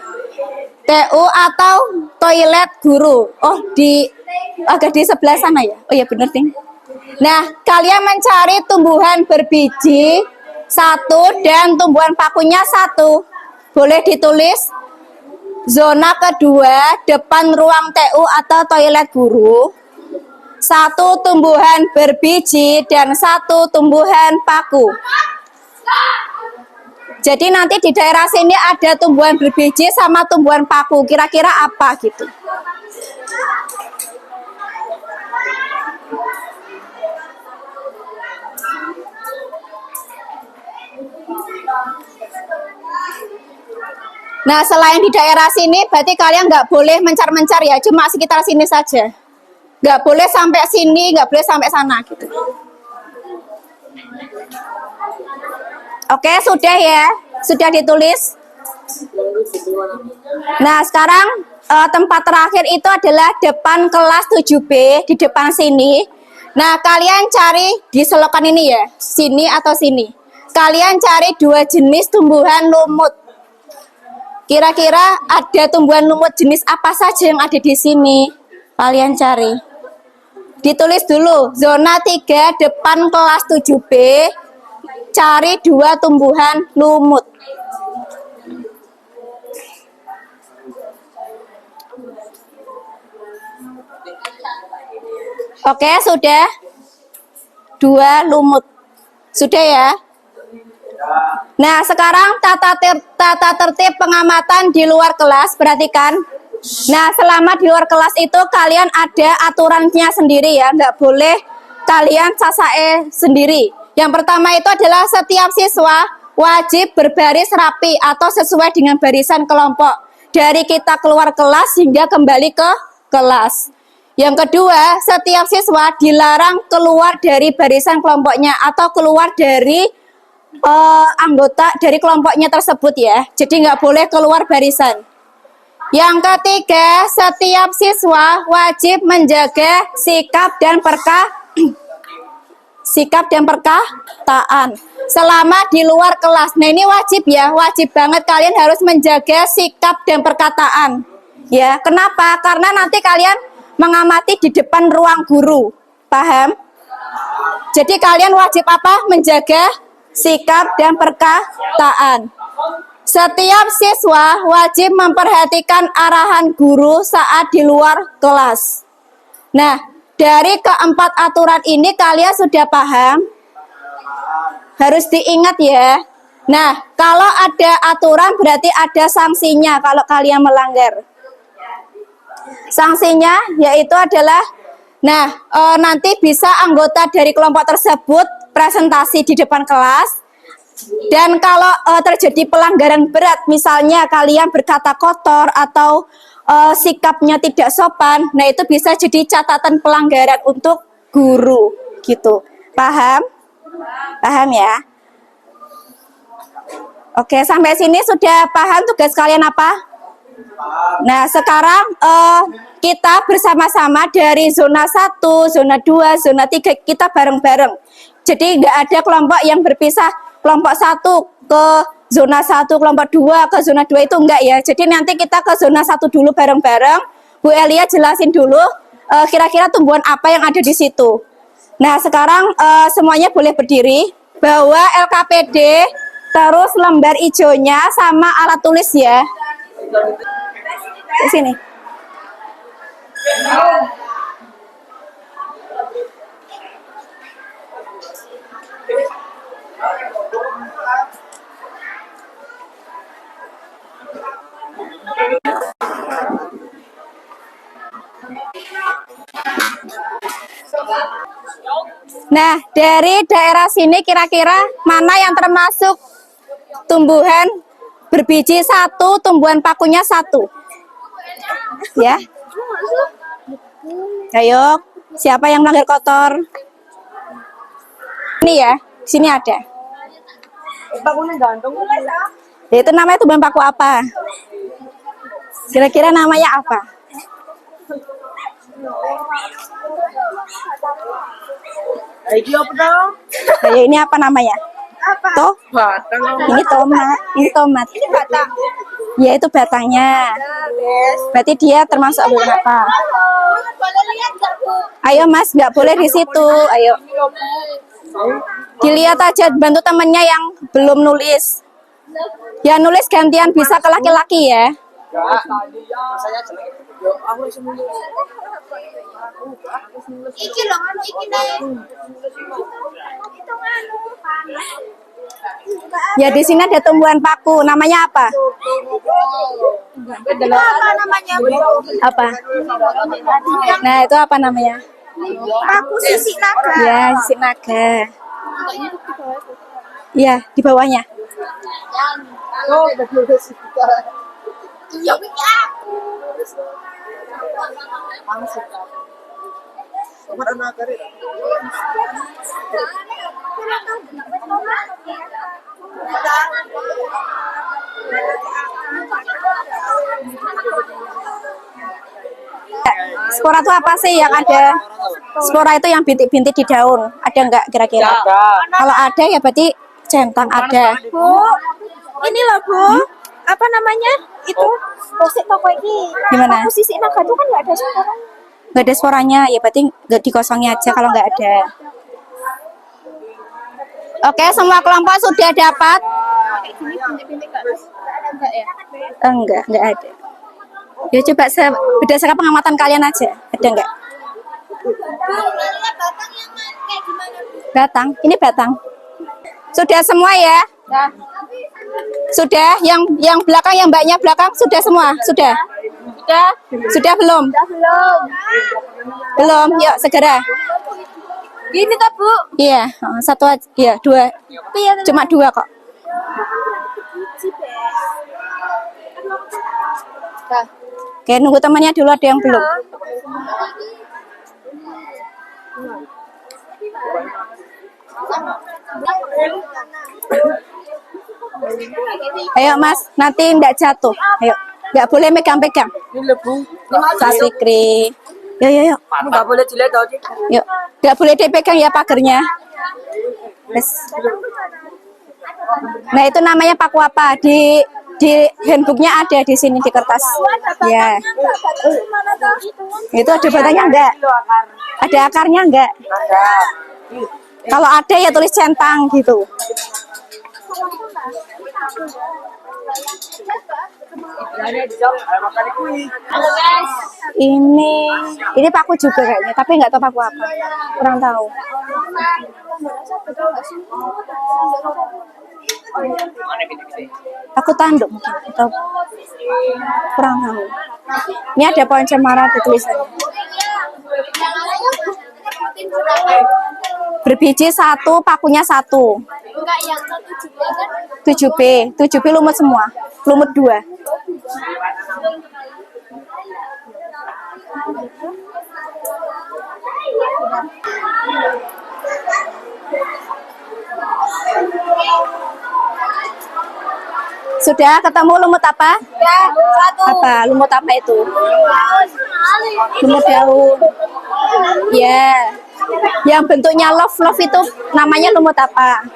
TU atau toilet guru. Oh, agak di sebelah sana ya. Oh ya bener Ting. Nah, kalian mencari tumbuhan berbiji 1 dan tumbuhan pakunya 1. Boleh ditulis zona kedua depan ruang TU atau toilet guru. 1 tumbuhan berbiji dan 1 tumbuhan paku. Jadi nanti di daerah sini ada tumbuhan berbiji sama tumbuhan paku. Kira-kira apa gitu? Nah, selain di daerah sini, berarti kalian nggak boleh mencar-mencar ya, cuma sekitar sini saja. Nggak boleh sampai sini, nggak boleh sampai sana gitu. Oke, sudah ya, sudah ditulis. Nah, sekarang tempat terakhir itu adalah depan kelas 7B, di depan sini. Nah, kalian cari di selokan ini ya, sini atau sini. Kalian cari 2 jenis tumbuhan lumut. Kira-kira ada tumbuhan lumut jenis apa saja yang ada di sini? Kalian cari. Ditulis dulu, zona 3 depan kelas 7B, cari 2 tumbuhan lumut. Oke, sudah 2 lumut. Sudah ya? Nah, sekarang tata tertib pengamatan di luar kelas, perhatikan. Nah, selama di luar kelas itu kalian ada aturannya sendiri ya, nggak boleh kalian casae sendiri. Yang pertama itu adalah setiap siswa wajib berbaris rapi atau sesuai dengan barisan kelompok dari kita keluar kelas hingga kembali ke kelas. Yang kedua, setiap siswa dilarang keluar dari barisan kelompoknya atau keluar dari anggota dari kelompoknya tersebut ya. Jadi nggak boleh keluar barisan. Yang ketiga, setiap siswa wajib menjaga sikap dan perkataan selama di luar kelas. Nah, ini wajib ya, wajib banget kalian harus menjaga sikap dan perkataan. Ya, kenapa? Karena nanti kalian mengamati di depan ruang guru. Paham? Jadi kalian wajib apa? Menjaga sikap dan perkataan. Setiap siswa wajib memperhatikan arahan guru saat di luar kelas. Nah, dari keempat aturan ini kalian sudah paham? Harus diingat ya. Nah, kalau ada aturan berarti ada sanksinya kalau kalian melanggar. Sanksinya yaitu adalah, nanti bisa anggota dari kelompok tersebut presentasi di depan kelas. Dan kalau terjadi pelanggaran berat, misalnya kalian berkata kotor atau sikapnya tidak sopan, nah itu bisa jadi catatan pelanggaran untuk guru gitu. Paham? Paham ya? Oke, sampai sini sudah paham tugas kalian apa? Nah, sekarang kita bersama-sama dari zona 1, zona 2, zona 3, kita bareng-bareng. Jadi nggak ada kelompok yang berpisah, kelompok 1 ke zona 1, kelompok 2 ke zona 2 itu enggak ya. Jadi nanti kita ke zona 1 dulu bareng-bareng. Bu Elia jelasin dulu kira-kira tumbuhan apa yang ada di situ. Nah, sekarang semuanya boleh berdiri. Bawa LKPD, terus lembar hijaunya sama alat tulis ya. Di sini. Nah, dari daerah sini kira-kira mana yang termasuk tumbuhan berbiji 1, tumbuhan pakunya 1? Ya. Ayo, siapa yang melanggar kotor? Ini ya, sini ada. Itu namanya tumbuhan paku apa? Kira-kira namanya apa? Ayo, ini apa namanya? Toh? Ini tomat. Ini tomat. Ini batang. Ya, itu batangnya. Berarti dia termasuk bukan apa? Boleh lihat nggak, Bu? Ayo Mas, nggak boleh di situ. Ayo. Dilihat aja, bantu temennya yang belum nulis. Ya nulis gantian, bisa ke laki-laki ya. Iki loh, iki nih. Ya di sini ada tumbuhan paku, namanya apa? Itu apa namanya, Bu? Apa? Nah, itu apa namanya? Paku sisik naga. Ya, sisik naga. Ya, di bawahnya. Iya, iya. Spora itu apa sih yang ada? Spora itu yang bintik-bintik di daun. Ada nggak kira-kira? Kalau ada ya berarti centang ada. Bu, ini loh, Bu. Apa namanya? Itu posisi toko ini. Gimana? Paku sisik naga itu kan nggak ada sekarang. Nggak ada sporanya, ya berarti nggak dikosongin aja kalau nggak ada. Oke, semua kelompok sudah dapat? Enggak ada. Ya coba berdasarkan pengamatan kalian aja, ada enggak? Batang, ini batang. Sudah semua ya? Sudah, yang belakang, yang mbaknya belakang sudah semua? Sudah? Sudah belum? Belum, yuk segera. Gini toh, Bu. Iya, satu aja, iya, dua. Cuma dua kok. Oke, nunggu temannya dulu, ada yang belum. Ayo Mas, nanti nggak jatuh. Ayo, nggak boleh megang-pegang. Mas Fikri. Yuk. Nggak boleh jelek tau sih. Yuk, nggak boleh dipegang ya pagernya. Yes. Nah itu namanya paku apa? Di handbooknya ada di sini di kertas. Ya. Itu ada batangnya enggak? Ada akarnya enggak? Ada. Kalau ada ya tulis centang gitu. Ini paku juga kayaknya, tapi nggak tahu paku apa. Kurang tahu. Paku tanduk mungkin atau kurang tahu. Ini ada pohon cemara di tulisannya. Berbiji satu, pakunya satu. Enggak, yang 7B kan 7B, 7B lumut semua. Lumut 2. Sudah ketemu lumut apa? ya, satu. Apa? Lumut apa itu? Lumut daun. Ya. Yang bentuknya love itu namanya lumut apa?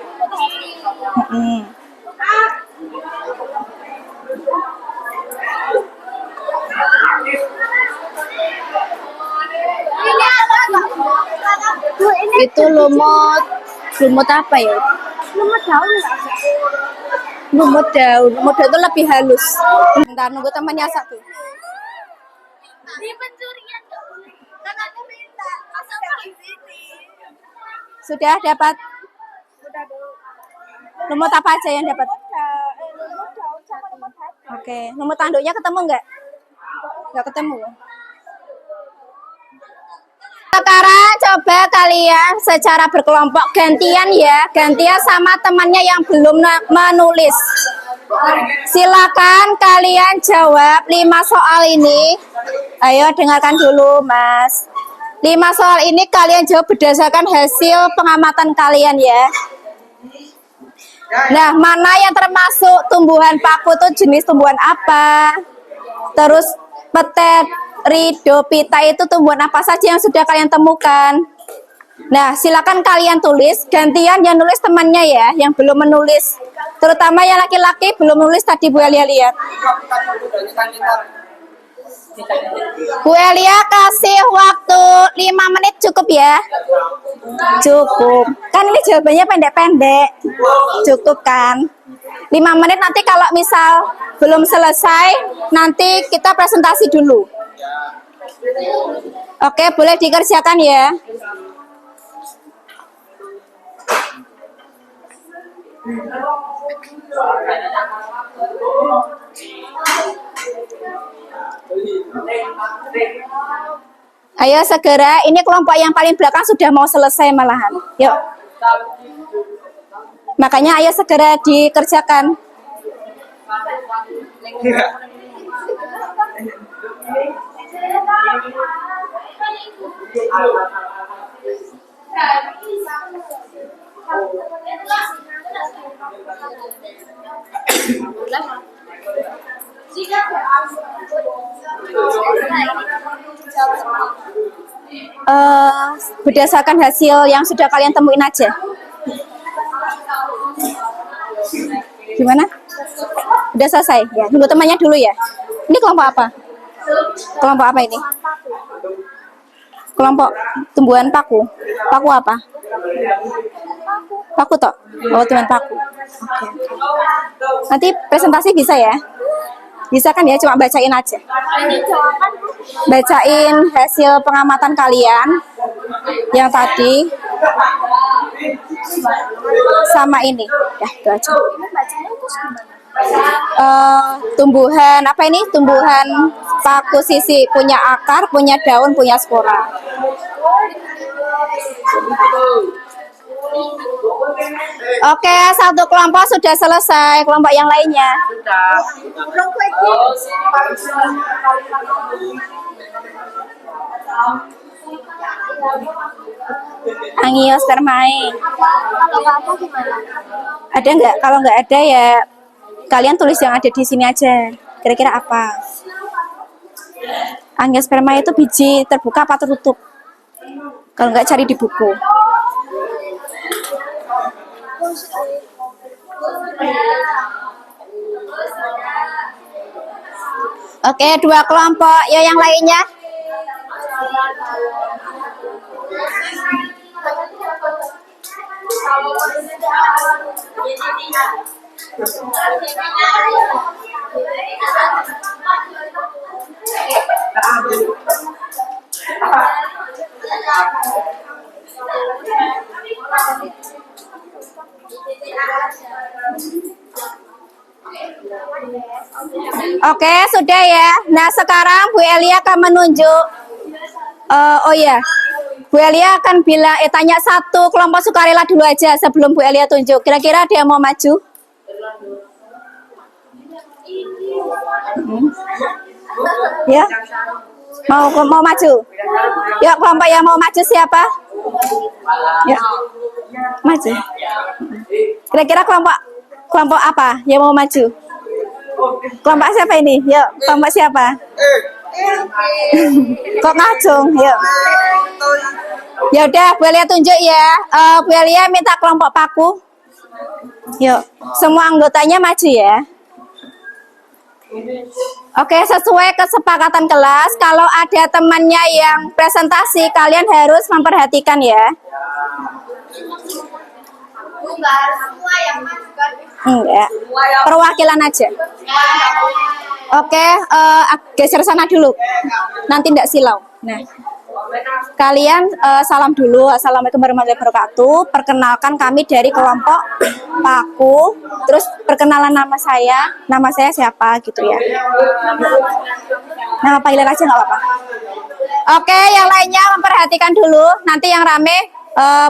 Ini apa, Pak? Bu, ini Itu lumut apa ya? lumut daun nggak? Lumut daun itu lebih halus. Bentar nunggu temannya satu. Di pencurian nggak boleh. Kan aku minta. Masa di sini? Sudah dapat? Udah dulu. Lumut apa aja yang dapat? Lumut daun sama lumut hati. Oke, lumut tanduknya ketemu nggak? Nggak ketemu. Sekarang coba kalian secara berkelompok gantian ya, gantian sama temannya yang belum menulis. Silakan kalian jawab 5 soal ini. Ayo dengarkan dulu, Mas. 5 soal ini kalian jawab berdasarkan hasil pengamatan kalian ya. Nah, mana yang termasuk tumbuhan paku itu jenis tumbuhan apa? Terus Pteridophyta itu tumbuhan apa saja yang sudah kalian temukan? Nah, silakan kalian tulis, gantian yang nulis temannya ya, yang belum menulis. Terutama yang laki-laki belum menulis tadi Bu Elia lihat. Bu Elia kasih waktu 5 menit cukup ya? Cukup. Kan ini jawabannya pendek-pendek. Cukup kan? 5 menit nanti kalau misal belum selesai, nanti kita presentasi dulu. Oke, boleh dikerjakan ya. Ayo segera, ini kelompok yang paling belakang sudah mau selesai malahan. Yuk. Makanya ayo segera dikerjakan. Berdasarkan hasil yang sudah kalian temuin aja. Gimana? Udah selesai? Ya, tunggu temannya dulu ya. Ini kelompok apa? Kelompok apa ini? Kelompok tumbuhan paku. Paku apa? Paku toh? Oh, tumbuhan paku. Oke. Nanti presentasi bisa ya? Bisa kan ya? Cuma bacain aja. Bacain hasil pengamatan kalian yang tadi sama ini. Ya, itu aja. Tumbuhan apa ini? Tumbuhan paku sisi, punya akar, punya daun, punya spora. Oke, satu kelompok sudah selesai. Kelompok yang lainnya. Angiospermae. Ada nggak? Kalau nggak ada ya kalian tulis yang ada di sini aja. Kira-kira apa? Angiospermae itu biji terbuka apa tertutup? Kalau nggak cari di buku. Oke, 2 kelompok. Ya, yang lainnya. Oke, sudah ya. Nah, sekarang Bu Elia akan menunjuk. Oh ya, Bu Elia akan bilang, tanya satu kelompok sukarela dulu aja sebelum Bu Elia tunjuk. Kira-kira ada yang mau maju? Ya, mau maju. Yuk, kelompok yang mau maju siapa? Ya, maju. Kira-kira kelompok apa yang mau maju? Kelompok siapa ini? Yuk, kelompok siapa? Kok ngacung? Yuk. Ya udah, Bu Elia tunjuk ya. Bu Elia minta kelompok paku. Yuk, semua anggotanya maju ya. Oke, sesuai kesepakatan kelas, kalau ada temannya yang presentasi, kalian harus memperhatikan ya. Enggak, perwakilan aja. Oke, geser sana dulu. Nanti enggak silau. Nah, kalian salam dulu. Assalamualaikum warahmatullahi wabarakatuh. Perkenalkan kami dari kelompok paku. Terus perkenalan nama saya siapa gitu ya. Nama panggilan aja nggak apa-apa. Oke, yang lainnya memperhatikan dulu. Nanti yang rame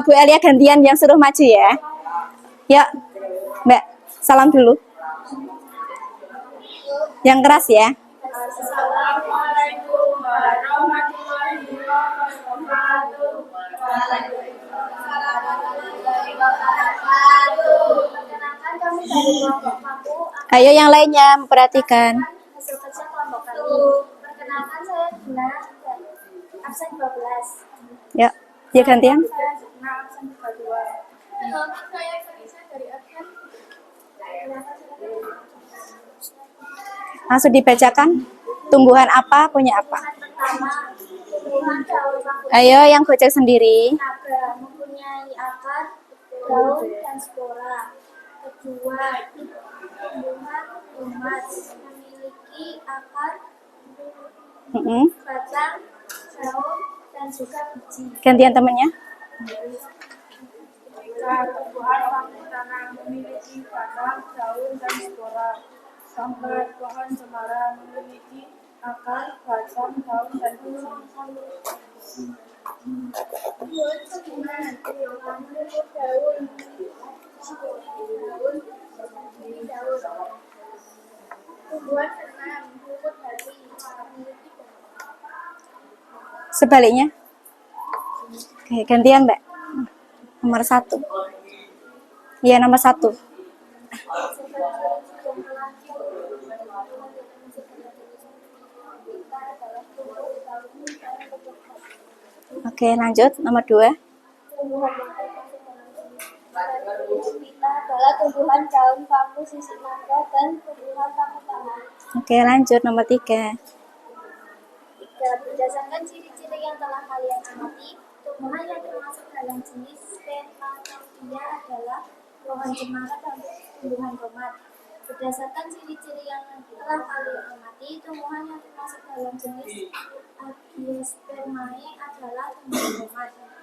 Bu Elia gantian yang suruh maju ya. Yuk, Mbak, salam dulu. Yang keras ya. Assalamualaikum warahmatullahi wabarakatuh. Ayo yang lainnya memperhatikan. Perkenalkan saya Gina, absen 12. Ya, ya gantian. Saya Gina, absen 22. Saya Farisa dari absen. Langsung dibacakan. Tumbuhan apa punya apa? Pertama, tumbuhan daun bambu Ayo yang gocek sendiri. naga mempunyai akar, daun, dan spora. Kedua, tumbuhan tomat memiliki akar, Mm-mm. batang, daun, dan juga biji. Gantian temennya. Tumbuhan bambu tanah memiliki batang, daun, dan spora. Sampai pohon cemara memiliki akar, batang, daun, dan biji. Tumbuhan senang, rumput hati, memiliki Sebaliknya. Oke, gantian Mbak. Nomor 1. Iya, nomor 1. Oke, lanjut. Nomor 2. Pita adalah tumbuhan daun bambu sisik naga dan tumbuhan bambu tanah. Oke, lanjut. Nomor 3. Berdasarkan ciri-ciri yang telah kalian amati, tumbuhan yang termasuk dalam jenis spermatophia adalah pohon cemara dan tumbuhan tomat. Berdasarkan ciri-ciri yang telah kalian amati, tumbuhan yang termasuk dalam jenis Angiospermae adalah tumbuhan tomat.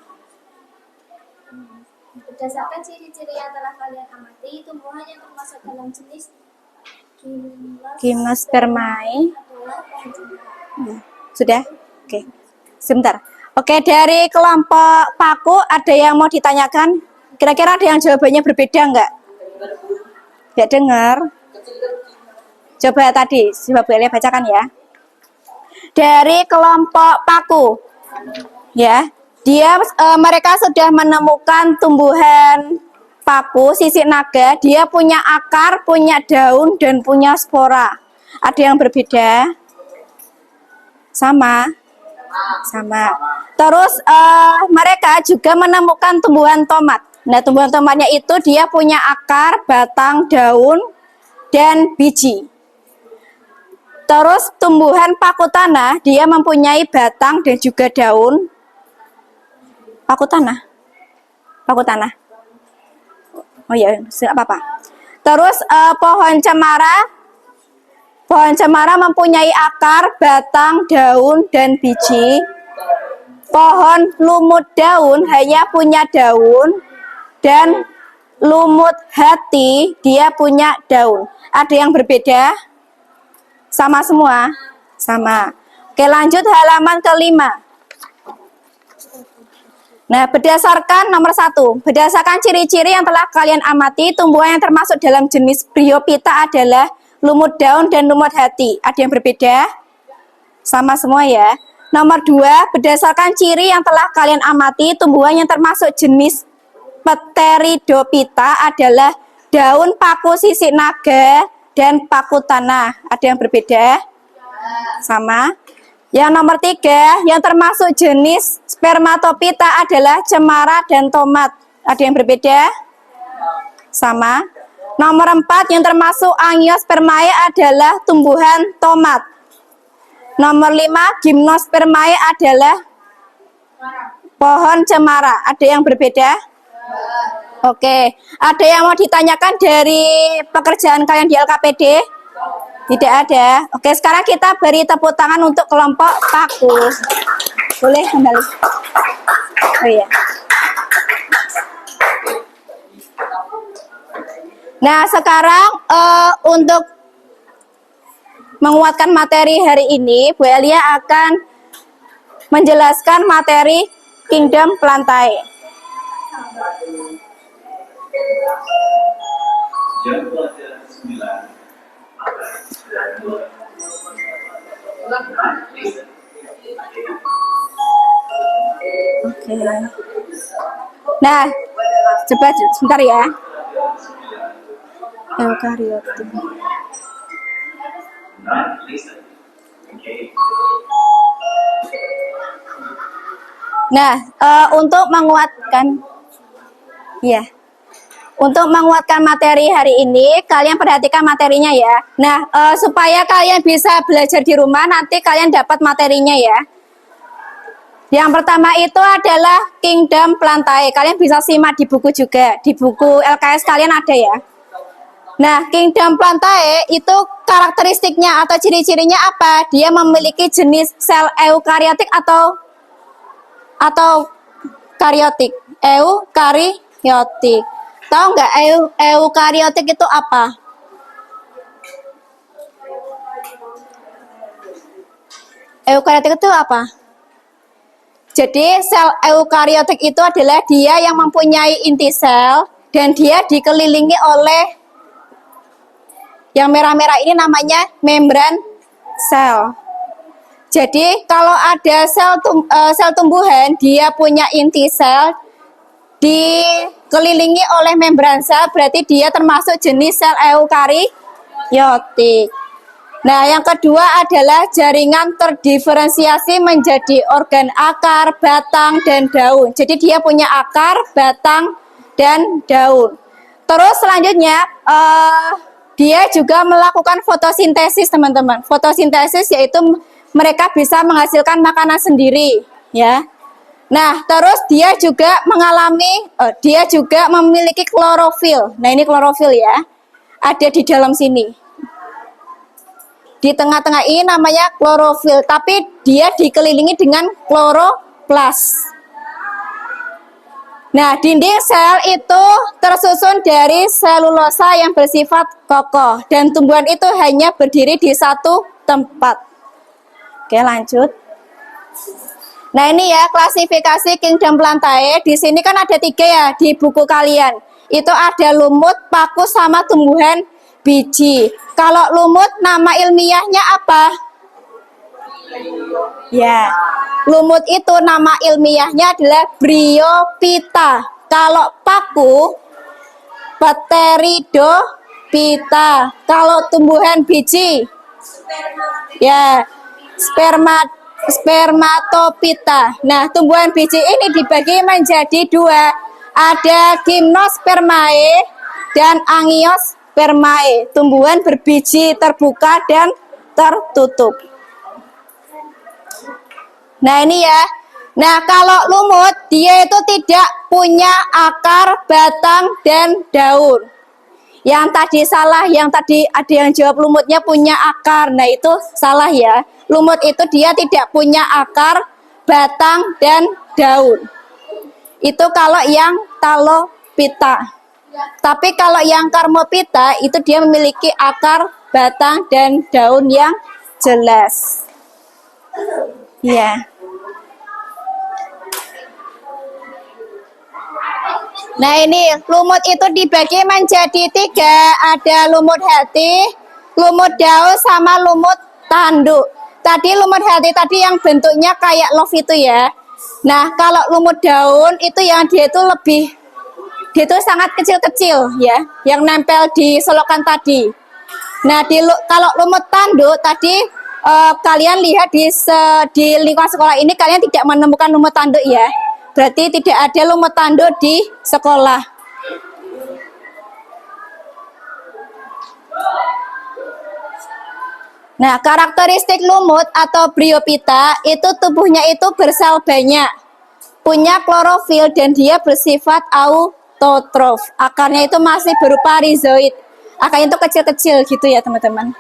Berdasarkan ciri-ciri yang telah kalian amati, tumbuhan yang termasuk dalam jenis Gymnospermae. adalah pohon cemara. Ya, sudah? Oke. Sebentar. Oke, dari kelompok Paku ada yang mau ditanyakan? Kira-kira ada yang jawabannya berbeda enggak? Enggak dengar. Coba tadi, coba boleh bacakan ya. Dari kelompok Paku. Ya. Mereka sudah menemukan tumbuhan paku sisik naga. Dia punya akar, punya daun, dan punya spora. Ada yang berbeda? Sama. Terus mereka juga menemukan tumbuhan tomat. Nah, tumbuhan tomatnya itu dia punya akar, batang, daun, dan biji. Terus tumbuhan paku tanah, dia mempunyai batang dan juga daun. Paku tanah. Oh ya, enggak apa-apa. Terus pohon cemara mempunyai akar, batang, daun, dan biji. Pohon lumut daun hanya punya daun, dan lumut hati dia punya daun. Ada yang berbeda? Sama semua? Sama. Oke, lanjut halaman ke-5. Nah, berdasarkan nomor 1, berdasarkan ciri-ciri yang telah kalian amati, tumbuhan yang termasuk dalam jenis Bryophyta adalah lumut daun dan lumut hati. Ada yang berbeda? Sama semua ya. Nomor 2, berdasarkan ciri yang telah kalian amati, tumbuhan yang termasuk jenis Pteridophyta adalah daun paku sisik naga dan paku tanah. Ada yang berbeda? Sama. Yang nomor 3, yang termasuk jenis Spermatophyta adalah cemara dan tomat. Ada yang berbeda? Sama. Nomor 4, yang termasuk Angiospermae adalah tumbuhan tomat. Nomor 5, Gymnospermae adalah pohon cemara. Ada yang berbeda? Oke. Ada yang mau ditanyakan dari pekerjaan kalian di LKPD? Tidak ada. Oke, sekarang kita beri tepuk tangan untuk kelompok Paku. Boleh kembali. Oh iya. Nah, sekarang untuk menguatkan materi hari ini, Bu Elia akan menjelaskan materi Kingdom Plantae. Jam pelajaran 9. Oke. Nah, coba sebentar ya. Eukaryotik. Nah, untuk menguatkan, ya, untuk menguatkan materi hari ini, kalian perhatikan materinya ya. Nah, supaya kalian bisa belajar di rumah, nanti kalian dapat materinya ya. Yang pertama itu adalah Kingdom Plantae. Kalian bisa simak di buku juga. Di buku LKS kalian ada ya. Nah, Kingdom Plantae itu karakteristiknya atau ciri-cirinya apa? Dia memiliki jenis sel eukariotik atau kariotik. Eukariotik. Tahu nggak eukariotik itu apa? Eukariotik itu apa? Jadi sel eukariotik itu adalah dia yang mempunyai inti sel dan dia dikelilingi oleh yang merah-merah ini namanya membran sel. Jadi kalau ada sel tumbuhan dia punya inti sel dikelilingi oleh membran sel, berarti dia termasuk jenis sel eukariotik. Nah, yang kedua adalah jaringan terdiferensiasi menjadi organ akar, batang, dan daun. Jadi dia punya akar, batang, dan daun. Terus selanjutnya, dia juga melakukan fotosintesis, teman-teman. Fotosintesis yaitu mereka bisa menghasilkan makanan sendiri, ya. Nah, terus dia juga dia juga memiliki klorofil. Nah, ini klorofil ya, ada di dalam sini. Di tengah-tengah ini namanya klorofil, tapi dia dikelilingi dengan kloroplas. Nah, dinding sel itu tersusun dari selulosa yang bersifat kokoh dan tumbuhan itu hanya berdiri di satu tempat. Oke, lanjut. Nah, ini ya klasifikasi Kingdom Plantae. Di sini kan ada 3 ya di buku kalian. Itu ada lumut, paku, sama tumbuhan biji. Kalau lumut nama ilmiahnya apa? Ya, lumut itu nama ilmiahnya adalah Bryophyta. Kalau paku, Pteridophyta. Kalau tumbuhan biji, ya, Spermatophyta. Nah, tumbuhan biji ini dibagi menjadi 2. Ada Gymnospermae dan Angiospermae. Tumbuhan berbiji terbuka dan tertutup. Nah, ini ya. Nah, kalau lumut dia itu tidak punya akar, batang, dan daun. Yang tadi salah, yang tadi ada yang jawab lumutnya punya akar. Nah, itu salah ya. Lumut itu dia tidak punya akar, batang, dan daun. Itu kalau yang Talophyta. Tapi kalau yang Karmophyta itu dia memiliki akar, batang, dan daun yang jelas. Ya. Nah, ini lumut itu dibagi menjadi 3. Ada lumut hati, lumut daun, sama lumut tanduk. Tadi lumut hati tadi yang bentuknya kayak love itu ya. Nah, kalau lumut daun itu yang dia itu sangat kecil-kecil ya, yang nempel di selokan tadi. Nah, kalau lumut tanduk tadi kalian lihat di lingkungan sekolah ini kalian tidak menemukan lumut tanduk ya. Berarti tidak ada lumut tanduk di sekolah. Nah, karakteristik lumut atau Bryophyta itu tubuhnya itu bersel banyak, punya klorofil dan dia bersifat autotrof. Akarnya itu masih berupa rhizoid. Akarnya itu kecil-kecil gitu ya, teman-teman.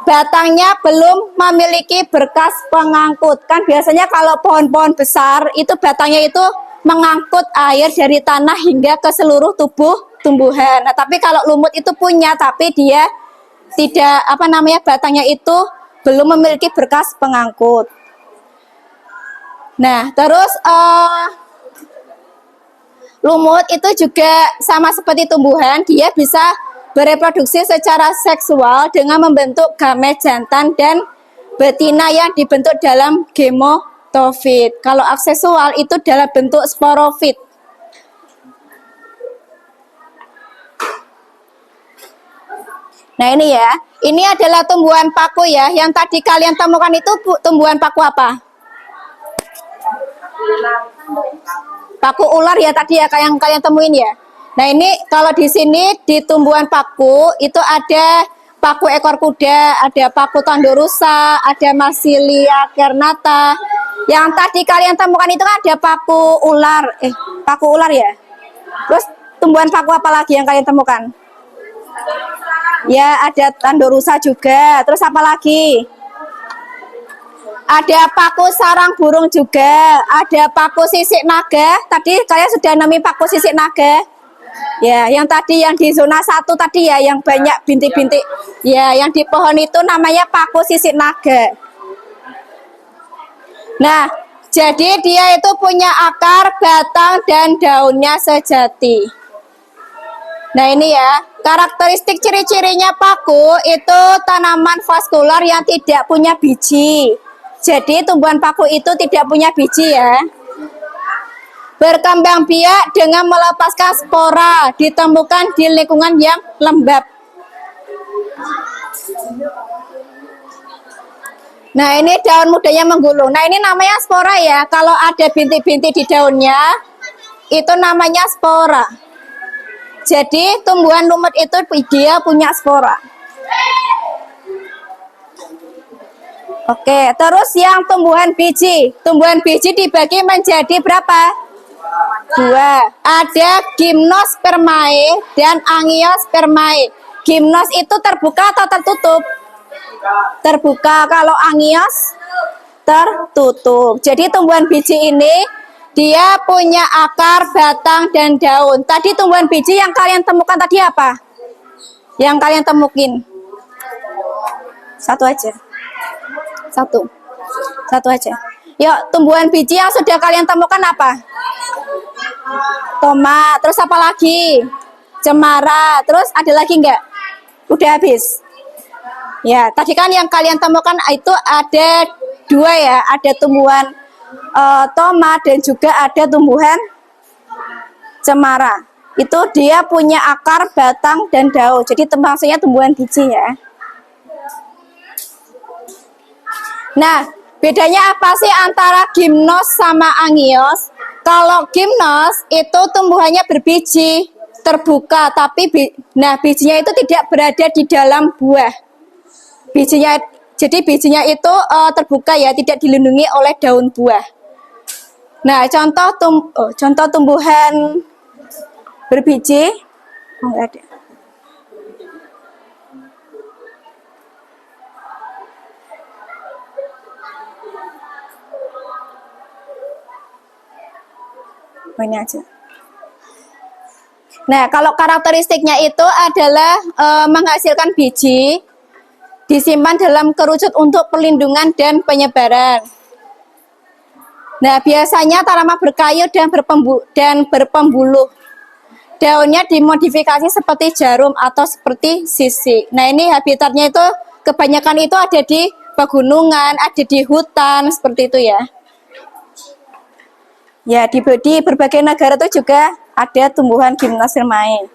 Batangnya belum memiliki berkas pengangkut. Kan biasanya kalau pohon-pohon besar itu batangnya itu mengangkut air dari tanah hingga ke seluruh tubuh tumbuhan. Nah, tapi kalau lumut itu punya, tapi dia tidak batangnya itu belum memiliki berkas pengangkut. Nah, terus lumut itu juga sama seperti tumbuhan, dia bisa bereproduksi secara seksual dengan membentuk gamet jantan dan betina yang dibentuk dalam gemotofit. Kalau aseksual itu dalam bentuk sporofit. Nah, ini ya, ini adalah tumbuhan paku ya. Yang tadi kalian temukan itu tumbuhan paku apa? Paku ular ya tadi ya kayak yang kalian temuin ya. Nah ini kalau di sini di tumbuhan paku itu ada paku ekor kuda, ada paku tandorusa, ada Marsilia kernata. Yang tadi kalian temukan itu kan ada paku ular, paku ular ya. Terus tumbuhan paku apa lagi yang kalian temukan? Ya ada tandorusa juga. Terus apa lagi? Ada paku sarang burung juga, ada paku sisik naga. Tadi kalian sudah nami paku sisik naga. Ya, yang tadi yang di zona 1 tadi ya, yang banyak bintik-bintik. Ya, yang di pohon itu namanya paku sisik naga. Nah, jadi dia itu punya akar, batang, dan daunnya sejati. Nah ini ya, karakteristik ciri-cirinya paku itu tanaman vaskular yang tidak punya biji. Jadi tumbuhan paku itu tidak punya biji ya. Berkembang biak dengan melepaskan spora, ditemukan di lingkungan yang lembab. Nah ini daun mudanya menggulung. Nah ini namanya spora ya. Kalau ada bintik-bintik di daunnya, itu namanya spora. Jadi tumbuhan lumut itu dia punya spora. Oke, terus yang tumbuhan biji. Tumbuhan biji dibagi menjadi berapa? 2. Ada gymnospermae dan angiospermae. Gymnos itu terbuka atau tertutup? Terbuka. Kalau angios tertutup. Jadi tumbuhan biji ini dia punya akar, batang, dan daun. Tadi tumbuhan biji yang kalian temukan tadi apa? Yang kalian temukin? Satu aja. Satu aja. Yuk, tumbuhan biji yang sudah kalian temukan apa? Tomat. Terus apa lagi? Cemara. Terus ada lagi enggak? Udah habis. Ya, tadi kan yang kalian temukan itu ada 2 ya. Ada tumbuhan tomat dan juga ada tumbuhan cemara. Itu dia punya akar, batang, dan daun. Jadi maksudnya tumbuhan biji ya. Nah, bedanya apa sih antara gimnos sama angios? Kalau gimnos itu tumbuhannya berbiji, terbuka, tapi bijinya itu tidak berada di dalam buah. Jadi bijinya itu terbuka ya, tidak dilindungi oleh daun buah. Nah, contoh tumbuhan berbiji, enggak ada. Ini aja. Nah, kalau karakteristiknya itu adalah menghasilkan biji, disimpan dalam kerucut untuk perlindungan dan penyebaran. Nah, biasanya tanaman berkayu dan berpembuluh. Daunnya dimodifikasi seperti jarum atau seperti sisik. Nah, ini habitatnya itu kebanyakan itu ada di pegunungan, ada di hutan, seperti itu ya. Ya, di berbagai negara itu juga ada tumbuhan gymnospermae.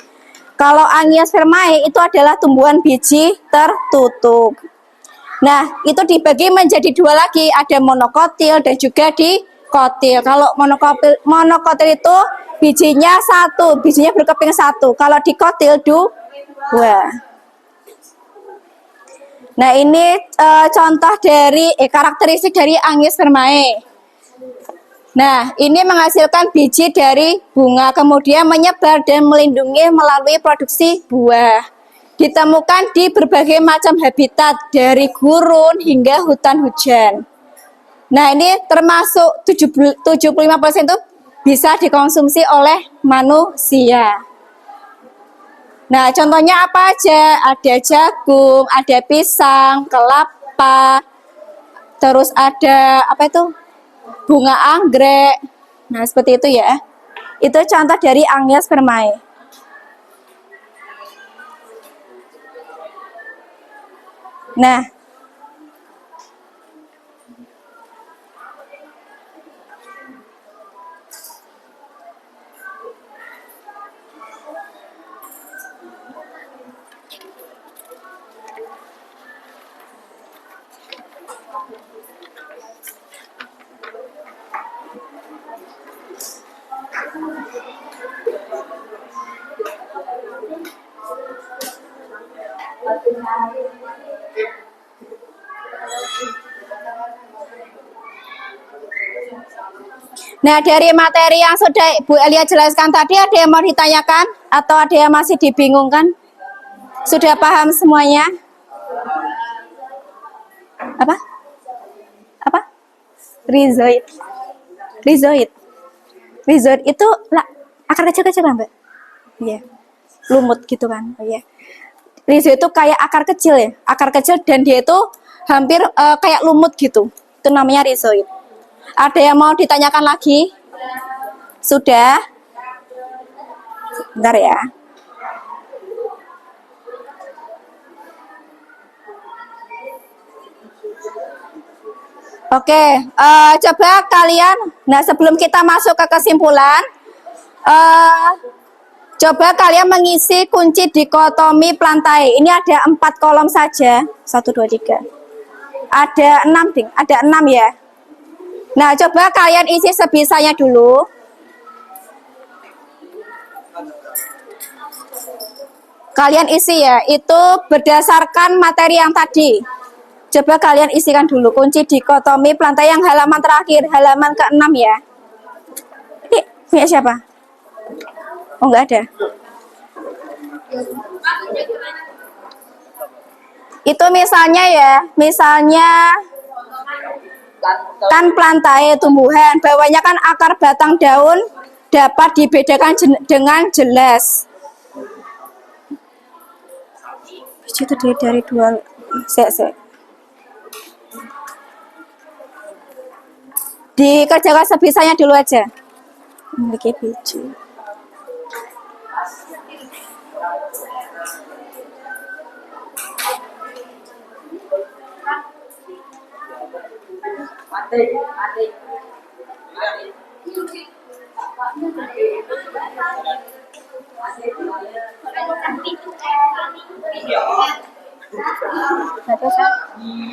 Kalau angiospermae itu adalah tumbuhan biji tertutup. Nah, itu dibagi menjadi 2 lagi, ada monokotil dan juga dikotil. Kalau monokotil itu bijinya 1, bijinya berkeping 1. Kalau dikotil 2. Nah, ini contoh dari karakteristik dari angiospermae. Nah, ini menghasilkan biji dari bunga, kemudian menyebar dan melindungi melalui produksi buah. Ditemukan di berbagai macam habitat, dari gurun hingga hutan hujan. Nah, ini termasuk 75% itu bisa dikonsumsi oleh manusia. Nah, contohnya apa aja? Ada jagung, ada pisang, kelapa, terus ada apa itu? Bunga anggrek. Nah, seperti itu ya. Itu contoh dari angiospermae. Nah, Nah, dari materi yang sudah Bu Elia jelaskan tadi, ada yang mau ditanyakan atau ada yang masih dibingungkan? Sudah paham semuanya? Apa? Apa? Rhizoid. Rhizoid. Rhizoid itu akar kecil-kecil, Mbak? Iya. Lumut gitu kan. Oh, iya. Rhizoid itu kayak akar kecil ya. Akar kecil dan dia itu hampir kayak lumut gitu. Itu namanya rhizoid. Ada yang mau ditanyakan lagi? Sudah? Bentar ya. Oke, coba kalian, nah sebelum kita masuk ke kesimpulan, coba kalian mengisi kunci dikotomi plantae. Ini ada 4 kolom saja, 1, 2, 3. Ada 6 ding, ada 6 ya. Nah, coba kalian isi sebisanya dulu. Kalian isi ya, itu berdasarkan materi yang tadi. Coba kalian isikan dulu kunci dikotomi plantae yang halaman terakhir, halaman ke-6 ya. Ini punya siapa? Oh, enggak ada. Itu misalnya ya, misalnya kan plantae tumbuhan, bawahnya kan akar batang daun dapat dibedakan dengan jelas. Biji terdiri dari 2 dikerjakan sebisanya dulu aja. Memiliki biji.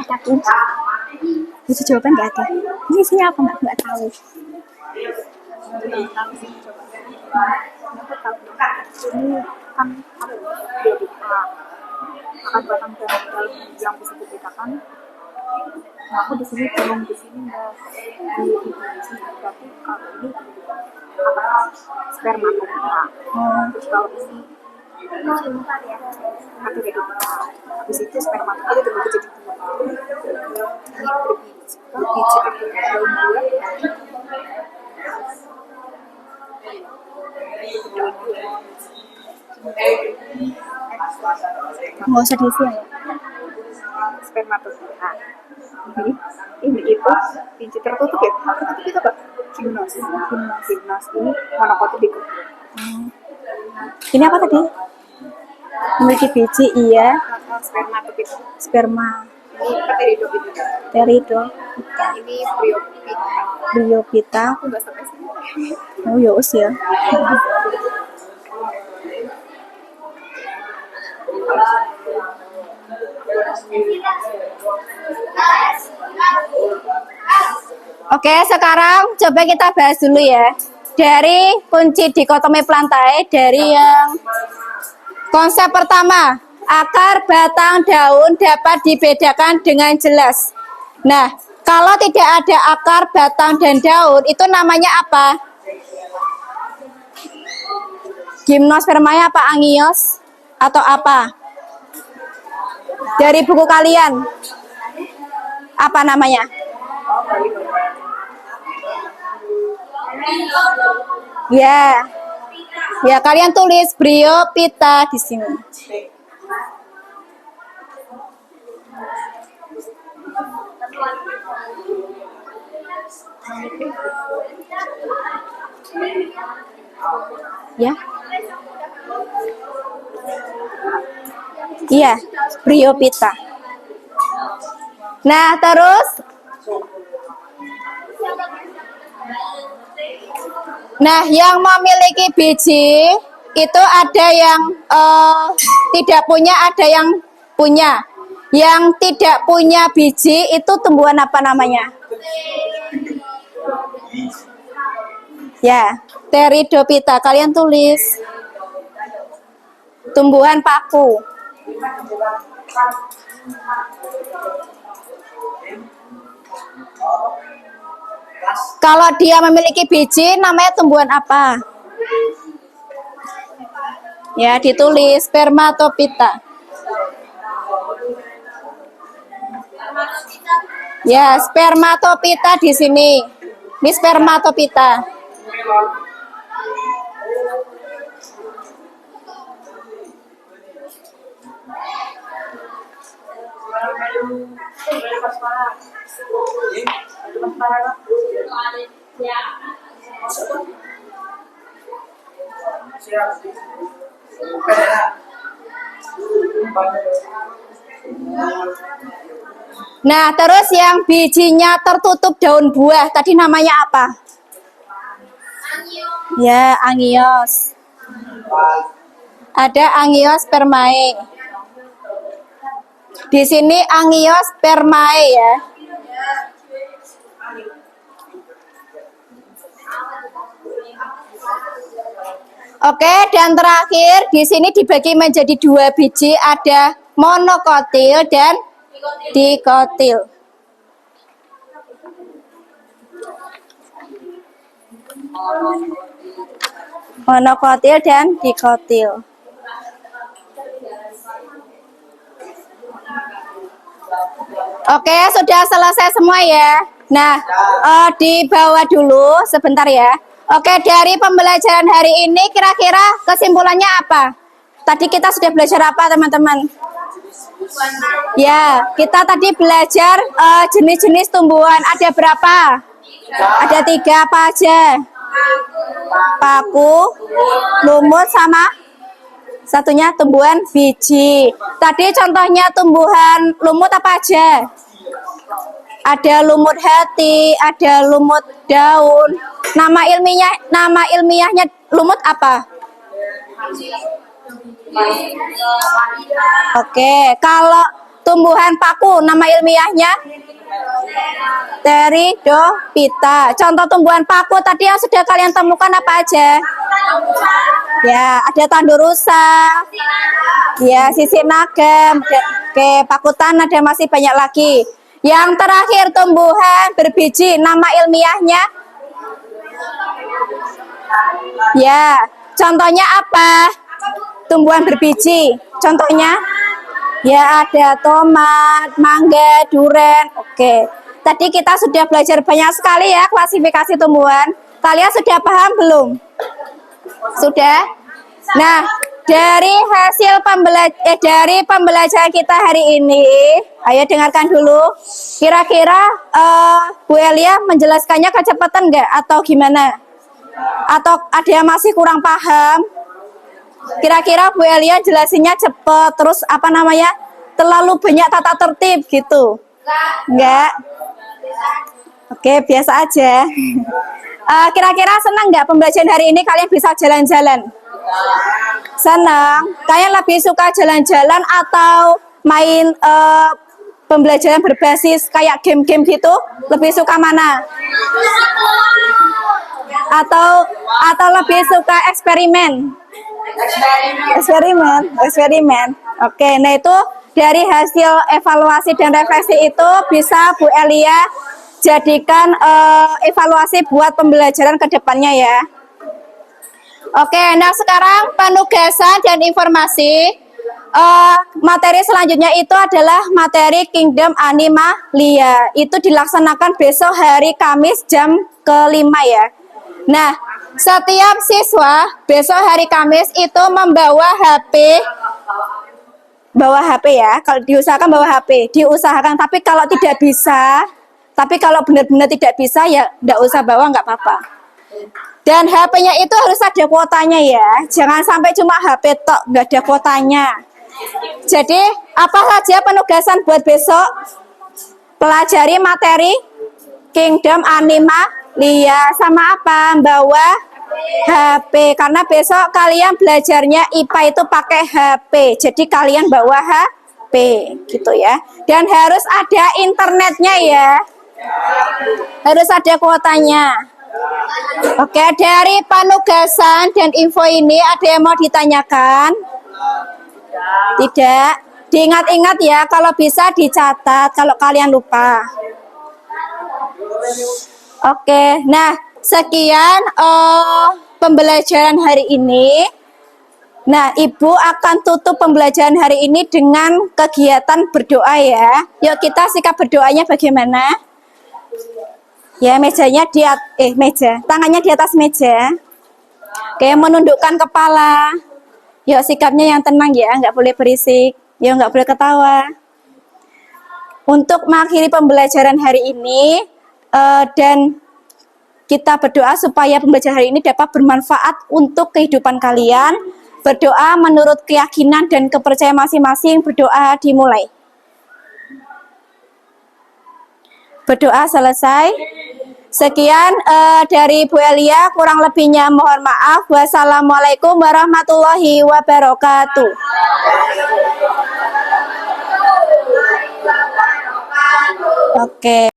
Ada kunci. Itu jawaban nggak ada. Ini isinya apa nggak tahu. Ini kan akan batang daun yang bisa dibedakan. Nah, aku di sini belum di sini nggak di sini berarti kalau ini apa spermatopita. Terus kalau ini atau redopita. Habis itu spermatopita terbagi jadi 2. Ini berbiji daun bulat. Nggak usah diisi ya. Spermatopita. Ini itu biji tertutup ya. Tertutup itu apa? Gimnos. Gimnos ini monokotip. Ini apa tadi? Memiliki biji, iya. Spermatopita. Sperma. Ini pteridopita. Pteridopita. Ini bryopita. Bryopita. Aku nggak sampai sini. Oh ya us ya. Oke, sekarang coba kita bahas dulu ya. Dari kunci dikotomi plantae, dari yang konsep pertama, akar batang daun dapat dibedakan dengan jelas. Nah, kalau tidak ada akar batang dan daun, itu namanya apa? Gimnospermanya apa? Angios? Atau apa? Dari buku kalian, apa namanya? Ya, ya kalian tulis bryopita di sini. Ya, iya, bryopita. Nah, terus, nah yang memiliki biji itu ada yang tidak punya, ada yang punya. Yang tidak punya biji itu tumbuhan apa namanya? Ya, Pteridophyta. Kalian tulis. Tumbuhan paku. Kalau dia memiliki biji, namanya tumbuhan apa? Ya, ditulis spermatophyta. Ya, spermatophyta di sini. Ini spermatophyta. Nah, terus yang bijinya tertutup daun buah, tadi namanya apa? Ya, Angios. Ada Angiospermae. Di sini Angiospermae ya. Oke, dan terakhir di sini dibagi menjadi 2 biji, ada monokotil dan dikotil. Monokotil dan dikotil. Oke, sudah selesai semua ya. Nah, di bawah dulu sebentar ya. Oke, dari pembelajaran hari ini kira-kira kesimpulannya apa? Tadi kita sudah belajar apa, teman-teman? Ya, kita tadi belajar jenis-jenis tumbuhan. Ada berapa? Ada 3 apa aja? Paku, lumut, sama satunya tumbuhan biji. Tadi contohnya tumbuhan lumut apa aja? Ada lumut hati, ada lumut daun. Nama ilmiahnya lumut apa? Oke, kalau tumbuhan paku nama ilmiahnya Pteridophyta. Contoh tumbuhan paku tadi yang sudah kalian temukan apa aja? Ya, ada tandur rusa, ya sisinagam, oke, pakutan, ada masih banyak lagi. Yang terakhir tumbuhan berbiji, nama ilmiahnya? Ya, contohnya apa? Tumbuhan berbiji, contohnya? Ya, ada tomat, mangga, duren. Oke, tadi kita sudah belajar banyak sekali ya klasifikasi tumbuhan. Kalian sudah paham belum? Sudah? Nah, dari hasil pembelajaran kita hari ini, ayo dengarkan dulu. Kira-kira Bu Elia menjelaskannya kecepatan nggak atau gimana? Atau ada yang masih kurang paham? Kira-kira Bu Elia jelasinnya cepet, terus apa namanya? Terlalu banyak tata tertib gitu? Enggak? Oke, biasa aja. Kira-kira senang nggak pembelajaran hari ini kalian bisa jalan-jalan? Senang? Kalian lebih suka jalan-jalan atau main pembelajaran berbasis kayak game-game gitu? Lebih suka mana? Atau lebih suka eksperimen? Eksperimen. Oke, nah itu dari hasil evaluasi dan refleksi itu bisa Bu Elia jadikan evaluasi buat pembelajaran ke depannya ya. Oke, nah sekarang penugasan dan informasi. Materi selanjutnya itu adalah materi Kingdom Animalia. Itu dilaksanakan besok hari Kamis jam ke-5 ya. Nah, setiap siswa besok hari Kamis itu membawa HP. Bawa HP ya, kalau diusahakan bawa HP. Diusahakan, tapi kalau tidak bisa, tapi kalau benar-benar tidak bisa ya enggak usah bawa, enggak apa-apa. Dan HP-nya itu harus ada kuotanya ya. Jangan sampai cuma HP tok, enggak ada kuotanya. Jadi, apa saja penugasan buat besok? Pelajari materi Kingdom Animalia sama apa? Bawa HP. Karena besok kalian belajarnya IPA itu pakai HP. Jadi kalian bawa HP gitu ya. Dan harus ada internetnya ya. Harus ada kuotanya. Oke, dari penugasan dan info ini ada yang mau ditanyakan? Tidak. Diingat-ingat ya, kalau bisa dicatat kalau kalian lupa. Oke, nah sekian pembelajaran hari ini. Nah, Ibu akan tutup pembelajaran hari ini dengan kegiatan berdoa ya. Yuk kita sikap berdoanya bagaimana? Ya, mejanya meja, tangannya di atas meja. Oke, menundukkan kepala. Yuk sikapnya yang tenang ya, nggak boleh berisik. Ya, nggak boleh ketawa. Untuk mengakhiri pembelajaran hari ini dan kita berdoa supaya pembelajaran hari ini dapat bermanfaat untuk kehidupan kalian. Berdoa menurut keyakinan dan kepercayaan masing-masing. Berdoa dimulai. Berdoa selesai. Sekian dari Bu Elia, kurang lebihnya mohon maaf. Wassalamualaikum warahmatullahi wabarakatuh. Oke.